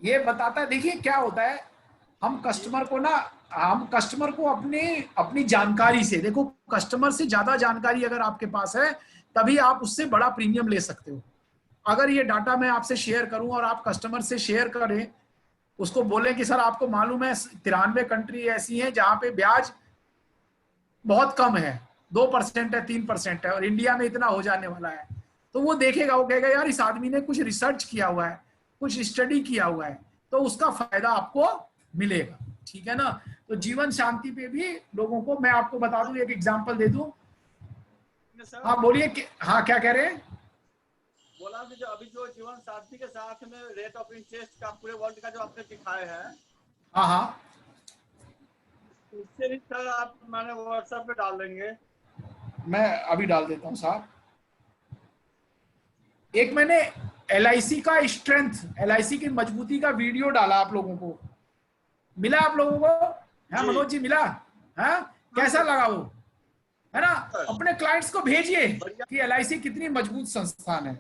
ये बताता है, देखिए क्या होता है, हम कस्टमर को अपनी जानकारी से, देखो कस्टमर से ज्यादा जानकारी अगर आपके पास है तभी आप उससे बड़ा प्रीमियम ले सकते हो। अगर ये डाटा मैं आपसे शेयर करूं और आप कस्टमर से शेयर करें, उसको बोले कि सर आपको मालूम है 93 कंट्री ऐसी हैं जहां पे ब्याज बहुत कम है, 2% है, 3% है, और इंडिया में इतना हो जाने वाला है, तो वो देखेगा, वो कहेगा यार इस आदमी ने कुछ रिसर्च किया हुआ है, कुछ स्टडी किया हुआ है, तो उसका फायदा आपको मिलेगा। ठीक है ना? तो जीवन शांति पे भी लोगों को मैं आपको बता दूं, एक एग्जांपल दे दूं। हाँ बोलिए, हाँ क्या कह रहे हैं? बोला कि जो अभी जो जीवन शांति के साथ में रेट ऑफ इंटरेस्ट का पूरे वर्ल्ड का जो आपने दिखाए हैं, हाँ उससे भी सर आप मैंने व्हाट्सएप पे डाल देंगे। मैं अभी डाल देता हूँ साहब। एक मैंने LIC का स्ट्रेंथ, LIC की मजबूती का वीडियो डाला, आप लोगों को मिला? आप लोगों को है मनोज जी मिला? है कैसा लगा वो, है ना? अपने क्लाइंट्स को भेजिए कि LIC कितनी मजबूत संस्थान है।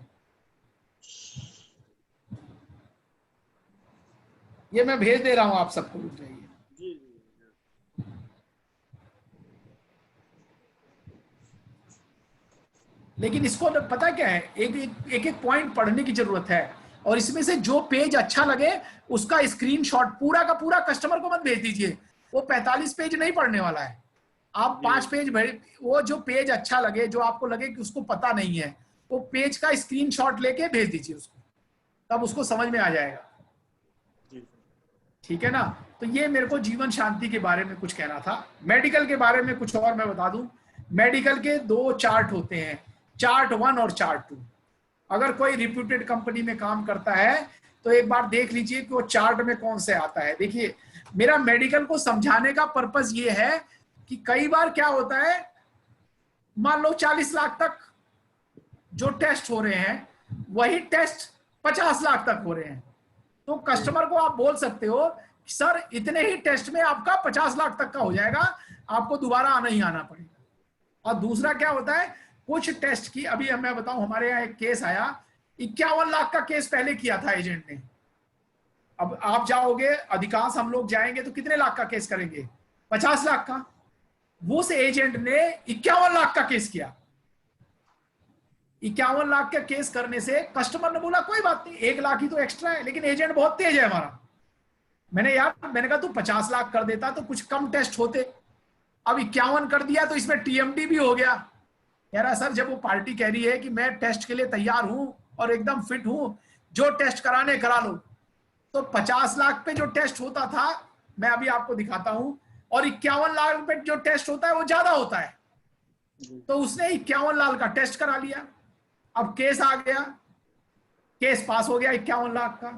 ये मैं भेज दे रहा हूं आप सबको, रुक जाइए। लेकिन इसको पता क्या है, एक पॉइंट पढ़ने की जरूरत है, और इसमें से जो पेज अच्छा लगे उसका स्क्रीनशॉट, पूरा का पूरा कस्टमर को मत भेज दीजिए, वो 45 पेज नहीं पढ़ने वाला है। आप 5 पेज वो जो पेज अच्छा लगे, जो आपको लगे कि उसको पता नहीं है, वो पेज का स्क्रीनशॉट लेके भेज दीजिए उसको, तब उसको समझ में आ जाएगा। ठीक है ना? तो ये मेरे को जीवन शांति के बारे में कुछ कहना था। मेडिकल के बारे में कुछ और मैं बता दूं। मेडिकल के 2 चार्ट होते हैं, चार्ट 1 और चार्ट 2। अगर कोई रिप्यूटेड कंपनी में काम करता है तो एक बार देख लीजिए कि वो चार्ट में कौन से आता है। देखिए, मेरा मेडिकल को समझाने का पर्पस ये है कि कई बार क्या होता है, मान लो 40 लाख तक जो टेस्ट हो रहे हैं, वही टेस्ट 50 लाख तक हो रहे हैं, तो कस्टमर को आप बोल सकते हो कि सर इतने ही टेस्ट में आपका 50 लाख तक का हो जाएगा, आपको दोबारा आना ही आना पड़ेगा। और दूसरा क्या होता है, कुछ टेस्ट की, अभी मैं बताऊं, हमारे यहाँ एक केस आया, 51 लाख का केस पहले किया था एजेंट ने। अब आप जाओगे, अधिकांश हम लोग जाएंगे तो कितने लाख का केस करेंगे? 50 लाख का। वो से एजेंट ने 51 लाख का केस किया। 51 लाख का केस करने से कस्टमर ने बोला कोई बात नहीं, 1 लाख ही तो एक्स्ट्रा है, लेकिन एजेंट बहुत तेज है हमारा। मैंने कहा तू 50 लाख कर देता तो कुछ कम टेस्ट होते, अब 51 कर दिया तो इसमें TMD भी हो गया। कह रहा सर जब वो पार्टी कह रही है कि मैं टेस्ट के लिए तैयार हूं और एकदम फिट हूं, जो टेस्ट कराने करा लो, तो 50 लाख पे जो टेस्ट होता था, मैं अभी आपको दिखाता हूं, और 51 लाख पे जो टेस्ट होता है वो ज्यादा होता है। तो उसने 51 लाख का टेस्ट करा लिया। अब केस आ गया, केस पास हो गया 51 लाख का।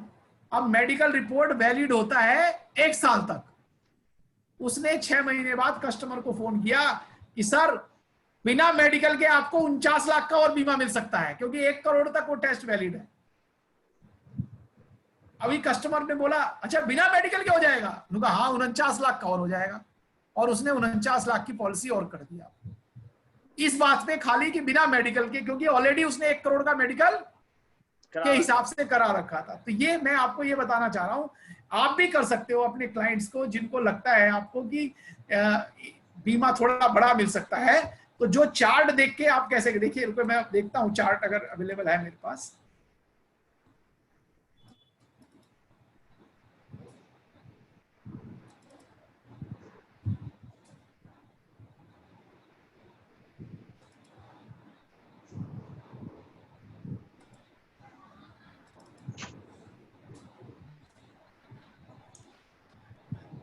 अब मेडिकल रिपोर्ट वैलिड होता है 1 साल तक। उसने 6 महीने बाद कस्टमर को फोन किया कि सर बिना मेडिकल के आपको 49 लाख का और बीमा मिल सकता है, क्योंकि 1 करोड़ तक वो टेस्ट वैलिड है। अभी कस्टमर ने बोला अच्छा बिना मेडिकल के हो जाएगा? उन्होंने कहा हाँ 49 लाख का और हो जाएगा, और उसने 49 लाख की पॉलिसी और कर दिया इस बात पे खाली कि बिना मेडिकल के, क्योंकि ऑलरेडी उसने 1 करोड़ का मेडिकल के हिसाब से करा रखा था। तो ये मैं आपको ये बताना चाह रहा हूं, आप भी कर सकते हो अपने क्लाइंट्स को, जिनको लगता है आपको कि बीमा थोड़ा बड़ा मिल सकता है, तो जो चार्ट देख के आप कैसे, देखिए रुको मैं देखता हूं चार्ट अगर अवेलेबल है मेरे पास।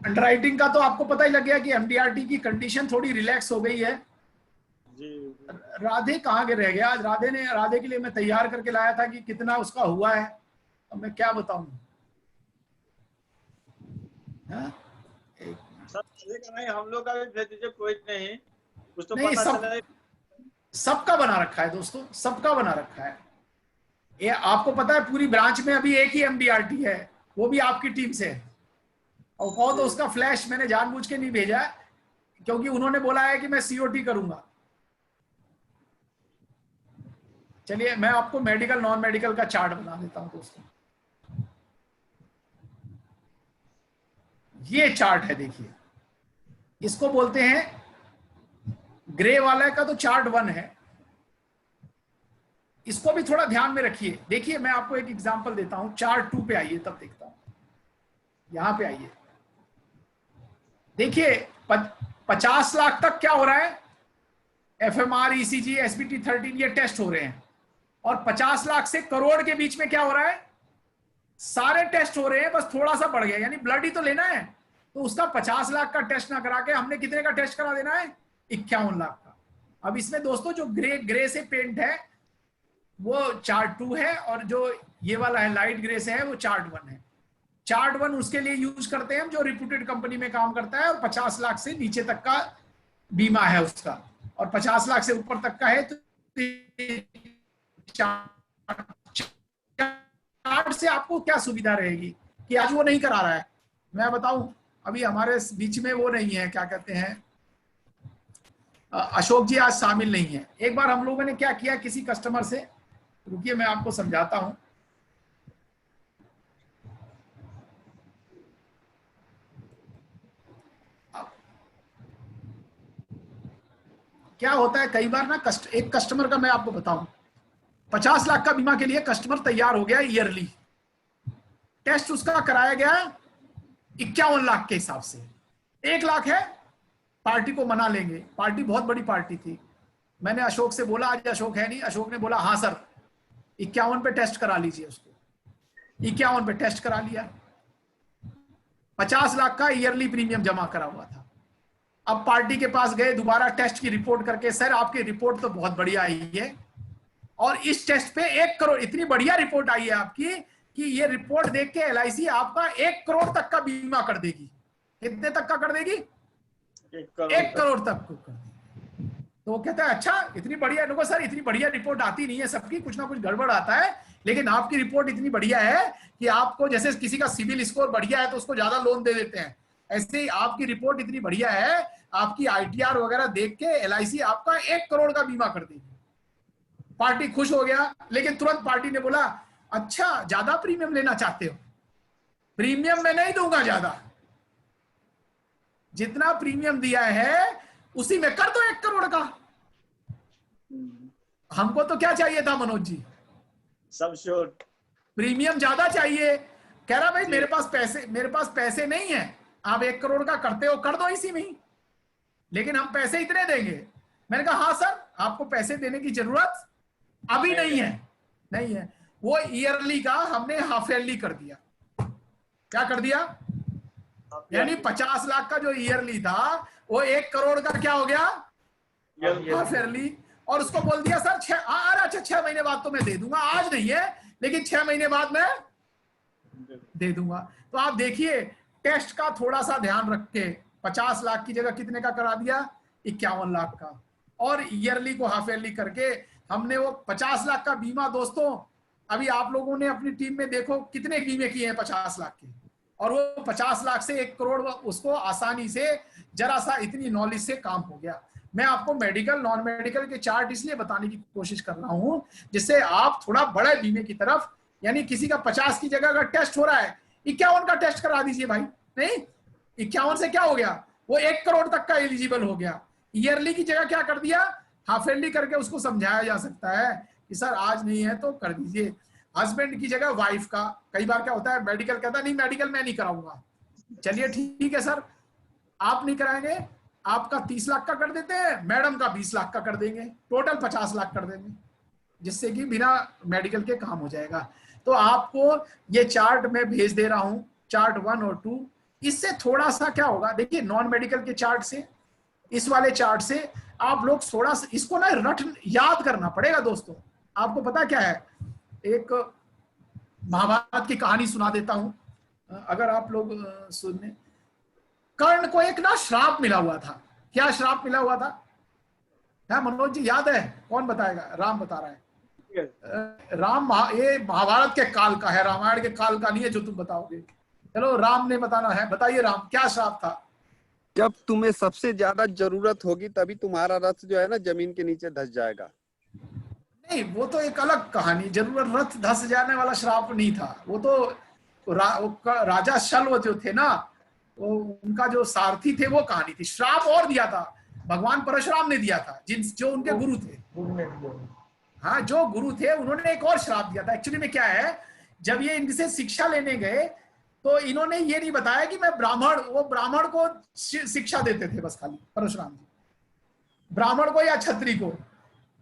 अंडरराइटिंग का तो आपको पता ही लग गया कि MDRT की कंडीशन थोड़ी रिलैक्स हो गई है जी। राधे कहाँ के रह गया? आज राधे के लिए मैं तैयार करके लाया था कि कितना उसका हुआ है, अब मैं क्या बताऊं। एक मिनट सर नहीं, हम लोग का भी भेज दीजिए, कोई नहीं, कुछ तो नहीं, पता चले। सबका बना रखा है दोस्तों, सबका बना रखा है। ये आपको पता है पूरी ब्रांच में अभी एक ही एमडीआरटी है, वो भी आपकी टीम से है। और कहो तो उसका फ्लैश मैंने जानबूझ के नहीं भेजा क्योंकि उन्होंने बोला है कि मैं सीओटी करूंगा। चलिए मैं आपको मेडिकल नॉन मेडिकल का चार्ट बना देता हूं दोस्तों। ये चार्ट है, देखिए इसको बोलते हैं ग्रे वाला का तो चार्ट 1 है। इसको भी थोड़ा ध्यान में रखिए। देखिए मैं आपको एक एग्जांपल देता हूं, चार्ट 2 पे आइए तब देखता हूं। यहां पे आइए, देखिए 50 लाख तक क्या हो रहा है, एफएमआर, ईसीजी, एसबीटी 13 ये टेस्ट हो रहे हैं। और 50 लाख से करोड़ के बीच में क्या हो रहा है, सारे टेस्ट हो रहे हैं, बस थोड़ा सा बढ़ गया, यानी ब्लड ही तो लेना है। तो उसका 50 लाख का टेस्ट ना करा के हमने कितने का टेस्ट करा देना है, 51 लाख का। अब इसमें दोस्तों जो ग्रे से पेंट है वो चार्ट 2 है, और जो ये वाला है लाइट ग्रे से है वो चार्ट 1 है। चार्ट 1 उसके लिए यूज करते हैं जो रिप्यूटेड कंपनी में काम करता है और 50 लाख से नीचे तक का बीमा है उसका, और 50 लाख से ऊपर तक का है। तो चार्ट से आपको क्या सुविधा रहेगी कि आज वो नहीं करा रहा है। मैं बताऊं, अभी हमारे बीच में वो नहीं है, क्या कहते हैं, अशोक जी आज शामिल नहीं है। एक बार हम लोगों ने क्या किया, किसी कस्टमर से, रुकिए मैं आपको समझाता हूं। क्या होता है कई बार ना, एक कस्टमर का मैं आपको बताऊं, 50 लाख का बीमा के लिए कस्टमर तैयार हो गया, ईयरली टेस्ट उसका कराया गया 51 लाख के हिसाब से। 1 लाख है, पार्टी को मना लेंगे, पार्टी बहुत बड़ी पार्टी थी। मैंने अशोक से बोला, आज अशोक है नहीं, अशोक ने बोला हाँ सर 51 पे टेस्ट करा लीजिए उसको। 51 पे टेस्ट करा लिया, 50 लाख का ईयरली प्रीमियम जमा करा हुआ था। अब पार्टी के पास गए, दोबारा टेस्ट की रिपोर्ट करके, सर आपकी रिपोर्ट तो बहुत बढ़िया आई है और इस टेस्ट पे 1 करोड़, इतनी बढ़िया रिपोर्ट आई है आपकी कि ये रिपोर्ट देख के एलआईसी आपका 1 करोड़ तक का बीमा कर देगी। कितने तक का कर देगी, 1 करोड़ तक को कर देगी। तो वो कहता है अच्छा इतनी बढ़िया, देखो सर इतनी बढ़िया रिपोर्ट आती नहीं है, सबकी कुछ ना कुछ गड़बड़ आता है, लेकिन आपकी रिपोर्ट इतनी बढ़िया है कि आपको, जैसे किसी का सिविल स्कोर बढ़िया है तो उसको ज्यादा लोन दे देते हैं, ऐसे ही आपकी रिपोर्ट इतनी बढ़िया है, आपकी आईटीआर वगैरह देख के एलआईसी आपका 1 करोड़ का बीमा कर देगी। पार्टी खुश हो गया, लेकिन तुरंत पार्टी ने बोला अच्छा ज्यादा प्रीमियम लेना चाहते हो, प्रीमियम मैं नहीं दूंगा ज्यादा, जितना प्रीमियम दिया है उसी में कर दो 1 करोड़ का। हमको तो क्या चाहिए था मनोज जी, सब श्योर, प्रीमियम ज्यादा चाहिए। कह रहा भाई मेरे पास पैसे नहीं है, आप 1 करोड़ का करते हो कर दो इसी में ही, लेकिन हम पैसे इतने देंगे। मैंने कहा हाँ सर आपको पैसे देने की जरूरत अभी नहीं है। वो ईयरली का हमने हाफ ईयरली कर दिया। क्या कर दिया, यानी 50 लाख का जो ईयरली था वो 1 करोड़ का क्या हो गया, हाफ ईयरली। और उसको बोल दिया सर 6 महीने बाद तो मैं दे दूंगा, आज नहीं है लेकिन 6 महीने बाद मैं दे दूंगा। तो आप देखिए टेस्ट का थोड़ा सा ध्यान रख के 50 लाख की जगह कितने का करा दिया, 51 लाख का, और ईयरली को हाफ ईयरली करके हमने वो 50 लाख का बीमा। दोस्तों अभी आप लोगों ने अपनी टीम में देखो कितने बीमे किए हैं 50 लाख के, और वो 50 लाख से 1 करोड़ उसको आसानी से जरा सा इतनी नॉलेज से काम हो गया। मैं आपको मेडिकल नॉन मेडिकल के चार्ट इसलिए बताने की कोशिश कर रहा हूं जिससे आप थोड़ा बड़े बीमे की तरफ, यानी किसी का 50 की जगह अगर टेस्ट हो रहा है 51 का टेस्ट करा दीजिए भाई। नहीं 51 से क्या हो गया, वो 1 करोड़ तक का एलिजिबल हो गया। ईयरली की जगह क्या कर दिया, हाफ ईयरली करके उसको समझाया जा सकता है कि सर आज नहीं है तो कर दीजिए। हस्बैंड की जगह वाइफ का, कई बार क्या होता है मेडिकल कहता है नहीं मेडिकल मैं नहीं कराऊंगा, चलिए ठीक है सर आप नहीं कराएंगे, आपका 30 लाख का कर देते हैं, मैडम का 20 लाख का कर देंगे, टोटल 50 लाख कर देंगे, जिससे कि बिना मेडिकल के काम हो जाएगा। तो आपको ये चार्ट मैं भेज दे रहा हूं, चार्ट 1 और 2। इससे थोड़ा सा क्या होगा, देखिए नॉन मेडिकल के चार्ट से, इस वाले चार्ट से आप लोग थोड़ा सा इसको ना याद करना पड़ेगा। दोस्तों आपको पता क्या है, एक महाभारत की कहानी सुना देता हूं, अगर आप लोग सुनने। कर्ण को एक ना श्राप मिला हुआ था। क्या श्राप मिला हुआ था? है मनोज जी, याद है? कौन बताएगा? राम बता रहा है। ये महाभारत के काल का है, रामायण के काल का नहीं है जो तुम बताओगे। चलो राम ने बताना है, बताइए राम, क्या श्राप था? जब तुम्हें सबसे ज्यादा जरूरत होगी तभी तुम्हारा रथ जो है ना जमीन के नीचे धस जाएगा। नहीं, वो तो एक अलग कहानी। जरूरत रथ धस जाने वाला श्राप नहीं था। वो तो राजा शल्व जो थे ना, वो उनका जो सारथी थे वो कहानी थी। श्राप और दिया था भगवान परशुराम ने दिया था, जो उनके गुरु थे। हाँ, जो गुरु थे उन्होंने एक और श्राप दिया था। एक्चुअली में क्या है, जब ये इनसे शिक्षा लेने गए तो इन्होंने ये नहीं बताया कि मैं ब्राह्मण, वो ब्राह्मण को शिक्षा देते थे बस खाली, परशुराम जी, ब्राह्मण को या क्षत्रिय को।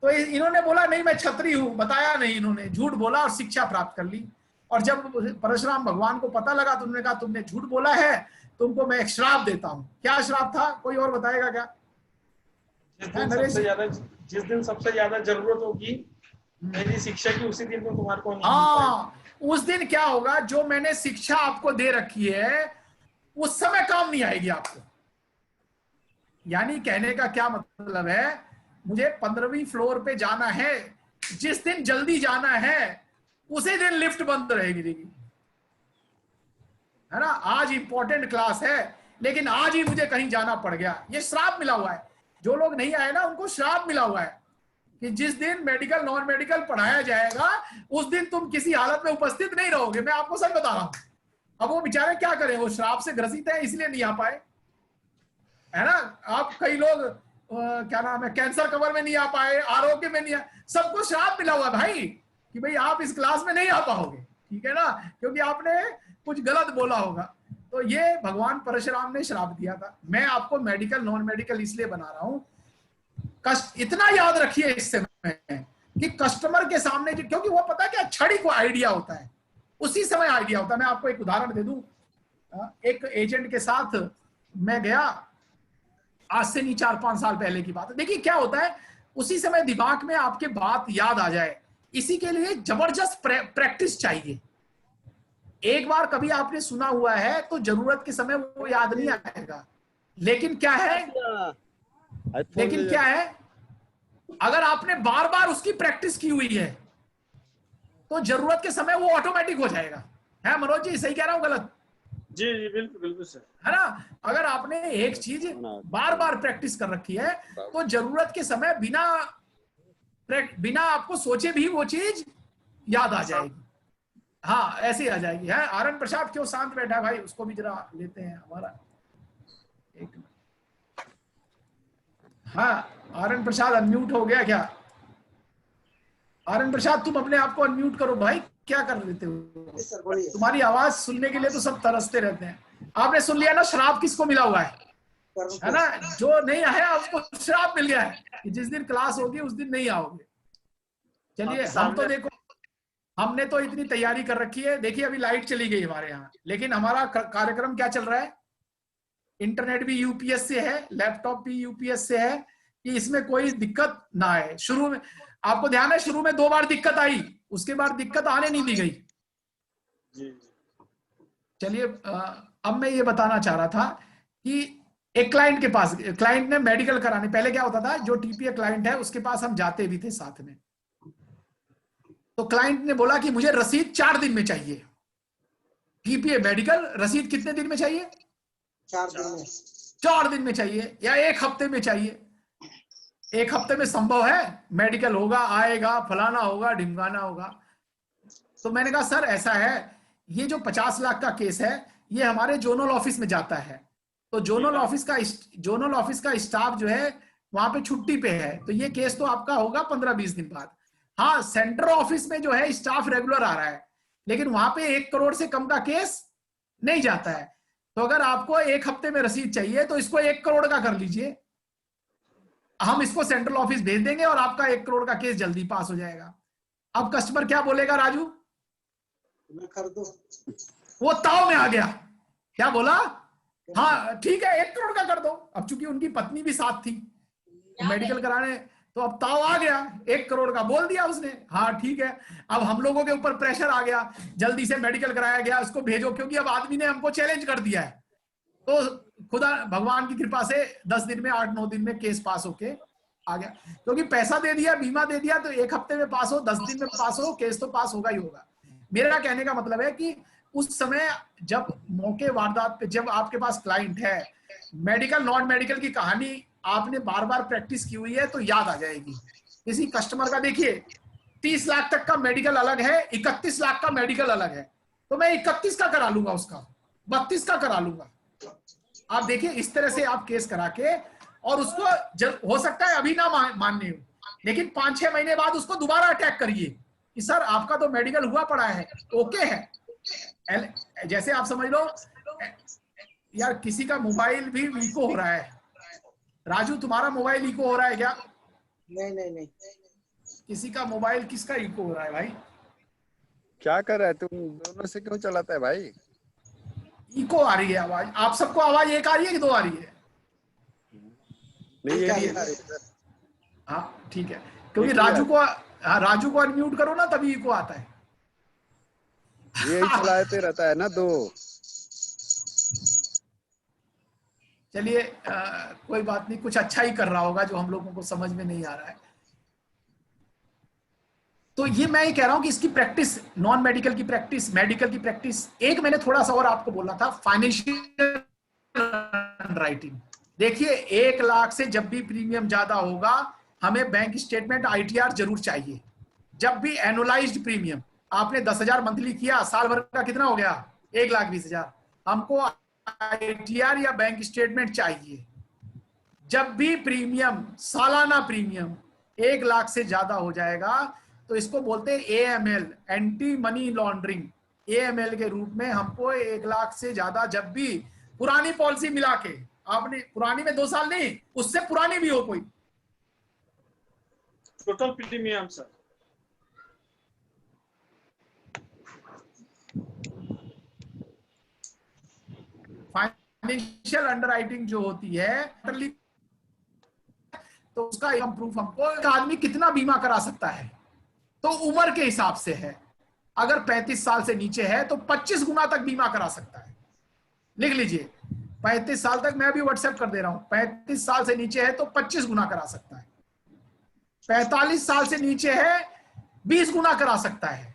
तो इन्होंने बोला नहीं मैं क्षत्रिय हूं, बताया नहीं, इन्होंने झूठ बोला और शिक्षा प्राप्त कर ली। और जब परशुराम भगवान को पता लगा तो उन्होंने कहा तुमने झूठ बोला है, तुमको मैं एक श्राप देता हूं। क्या श्राप था? कोई और बताएगा क्या? जिस दिन सबसे ज्यादा जरूरत होगी मेरी शिक्षा की, उसी दिन तुम्हारे को। हाँ, उस दिन क्या होगा, जो मैंने शिक्षा आपको दे रखी है उस समय काम नहीं आएगी आपको। यानी कहने का क्या मतलब है, मुझे 15वीं फ्लोर पे जाना है, जिस दिन जल्दी जाना है उसी दिन लिफ्ट बंद रहेगी, है ना। आज इंपॉर्टेंट क्लास है लेकिन आज ही मुझे कहीं जाना पड़ गया, ये श्राप मिला हुआ है। जो लोग नहीं आए ना उनको श्राप मिला हुआ है कि जिस दिन मेडिकल नॉन मेडिकल पढ़ाया जाएगा उस दिन तुम किसी हालत में उपस्थित नहीं रहोगे। मैं आपको सच बता रहा हूं। अब वो बेचारे क्या करें, वो श्राप से ग्रसित है इसलिए नहीं आ पाए, है ना। आप कई लोग क्या नाम है, कैंसर कवर में नहीं आ पाए, आरोग्य में नहीं आ, सबको श्राप मिला हुआ भाई कि भाई आप इस क्लास में नहीं आ पाओगे, ठीक है ना, क्योंकि आपने कुछ गलत बोला होगा। तो ये भगवान परशुराम ने श्राप दिया था। मैं आपको मेडिकल नॉन मेडिकल इसलिए बना रहा हूं, इतना याद रखिए इस समय कि कस्टमर के सामने, क्योंकि वो पता है क्या, छड़ी को आइडिया होता है, उसी समय आइडिया होता है। मैं आपको एक उदाहरण दे दूं। एक एजेंट के साथ मैं गया, आज से नहीं 4-5 साल पहले की बात है। देखिए क्या होता है, उसी समय दिमाग में आपके बात याद आ जाए, इसी के लिए जबरदस्त प्रैक्टिस चाहिए। एक बार कभी आपने सुना हुआ है तो जरूरत के समय वो याद नहीं आएगा। लेकिन क्या है, अगर आपने बार बार उसकी प्रैक्टिस की हुई है तो जरूरत के समय वो ऑटोमेटिक हो जाएगा। है मनोज जी, सही कह रहा हूं गलत? जी जी बिल्कुल बिल्कुल सर, है ना। अगर आपने एक चीज बार बार प्रैक्टिस कर रखी है तो जरूरत के समय बिना आपको सोचे भी वो चीज याद आ जाएगी। हाँ, ऐसे आ जाएगी। है आरएन प्रसाद क्यों शांत बैठा है भाई, उसको भी जरा लेते हैं हमारा एक। हाँ, आरएन प्रसाद अनम्यूट हो गया क्या? आरएन प्रसाद तुम अपने आप को अनम्यूट करो भाई, क्या कर लेते हो? तुम्हारी आवाज सुनने के लिए तो सब तरसते रहते हैं। आपने सुन लिया ना श्राप किसको मिला हुआ है ना। जो नहीं आया उसको श्राप मिल गया है कि जिस दिन क्लास होगी उस दिन नहीं आओगे। चलिए, हम तो देखो, हमने तो इतनी तैयारी कर रखी है। देखिए अभी लाइट चली गई हमारे यहाँ, लेकिन हमारा कार्यक्रम क्या चल रहा है, इंटरनेट भी यूपीएस से है, लैपटॉप भी यूपीएस से है, कि इसमें कोई दिक्कत ना आए। शुरू में आपको ध्यान है, शुरू में 2 बार दिक्कत आई, उसके बाद दिक्कत आने नहीं दी गई। चलिए, अब मैं ये बताना चाह रहा था कि एक क्लाइंट के पास, क्लाइंट ने मेडिकल कराने, पहले क्या होता था, जो टीपीए क्लाइंट है उसके पास हम जाते भी थे साथ में। तो क्लाइंट ने बोला कि मुझे रसीद 4 दिन में चाहिए। टीपीए मेडिकल रसीद कितने दिन में चाहिए? 4 दिन में चाहिए या 1 हफ्ते में चाहिए? 1 हफ्ते में संभव है? मेडिकल होगा, आएगा, फलाना होगा, ढिमकाना होगा। तो मैंने कहा सर ऐसा है, ये जो 50 लाख का केस है ये हमारे जोनल ऑफिस में जाता है, तो जोनल ऑफिस का स्टाफ जो है वहां पे छुट्टी पे है, तो ये केस तो आपका होगा 15-20 दिन बाद। हाँ, सेंट्रल ऑफिस में जो है स्टाफ रेगुलर आ रहा है, लेकिन वहां पे 1 करोड़ से कम का केस नहीं जाता है। तो अगर आपको 1 हफ्ते में रसीद चाहिए तो इसको 1 करोड़ का कर लीजिए, हम इसको सेंट्रल ऑफिस भेज देंगे और आपका 1 करोड़ का केस जल्दी पास हो जाएगा। अब कस्टमर क्या बोलेगा राजू? कर दो। वो ताव में आ गया, क्या बोला? हाँ ठीक है 1 करोड़ का कर दो। अब चूंकि उनकी पत्नी भी साथ थी मेडिकल कराने, तो अब ताव आ गया, 1 करोड़ का बोल दिया उसने। हाँ ठीक है, अब हम लोगों के ऊपर प्रेशर आ गया, जल्दी से मेडिकल कराया गया, उसको भेजो, क्योंकि अब आदमी ने हमको चैलेंज कर दिया है। तो खुदा भगवान की कृपा से 10 दिन में 8-9 दिन में केस पास होके आ गया, क्योंकि पैसा दे दिया, बीमा दे दिया, तो 1 हफ्ते में पास हो, 10 दिन में पास हो, केस तो पास होगा ही होगा। मेरा कहने का मतलब है कि उस समय जब मौके वारदात पे जब आपके पास क्लाइंट है, मेडिकल नॉन मेडिकल की कहानी आपने बार बार प्रैक्टिस की हुई है तो याद आ जाएगी। किसी कस्टमर का देखिए 30 लाख तक का मेडिकल अलग है, 31 लाख का मेडिकल अलग है, तो मैं 31 का करा लूंगा, उसका 32 का करा लूंगा। आप देखिए इस तरह से आप केस करा के, और उसको हो सकता है अभी ना मानने हो, लेकिन 5-6 महीने बाद उसको दोबारा अटैक करिए कि सर आपका तो मेडिकल हुआ पड़ा है, ओके है। जैसे आप समझ लो यार, किसी का मोबाइल भी इको हो रहा है। राजू तुम्हारा मोबाइल इको हो रहा है क्या? नहीं नहीं नहीं, किसी का मोबाइल, किसका इको हो रहा है भाई? क्या कर रहा है तुम? दोनों से क्यों चलाता है भाई? इको आ रही है आवाज। आप सबको आवाज एक आ रही है कि 2 आ रही है? नहीं, ये नहीं आ रही। हाँ ठीक है, क्योंकि राजू को अनम्यूट करो ना, तभी इको आता है। यही चलाते रहता है ना 2। चलिए कोई बात नहीं, कुछ अच्छा ही कर रहा होगा जो हम लोगों को समझ में नहीं आ रहा है। तो ये मैं ये कह रहा हूं कि इसकी प्रैक्टिस, नॉन मेडिकल की प्रैक्टिस, मेडिकल की प्रैक्टिस। एक मैंने थोड़ा सा और आपको बोला था, फाइनेंशियल राइटिंग। देखिए 1 लाख से जब भी प्रीमियम ज्यादा होगा, हमें बैंक स्टेटमेंट ITR जरूर चाहिए। जब भी एनुअलाइज्ड प्रीमियम, आपने 10,000 मंथली किया, साल भर का कितना हो गया? 1,20,000। हमको ITR या बैंक स्टेटमेंट चाहिए। जब भी प्रीमियम, सालाना प्रीमियम 1 लाख से ज्यादा हो जाएगा, तो इसको बोलते हैं AML, anti money laundering. AML के रूप में हमको 1 लाख से ज्यादा, जब भी पुरानी पॉलिसी मिला के, आपने पुरानी में 2 साल नहीं, उससे पुरानी भी हो कोई, total premium sir. Financial underwriting जो होती है, तो उसका इनकम प्रूफ हमको, एक आदमी कितना बीमा करा सकता है, तो उम्र के हिसाब से है। अगर 35 साल से नीचे है तो 25 गुना तक बीमा करा सकता है। लिख लीजिए, 35 साल तक, मैं अभी व्हाट्सएप कर दे रहा हूं, 35 साल से नीचे है तो 25 गुना करा सकता है। 45 साल से नीचे है 20 गुना करा सकता है।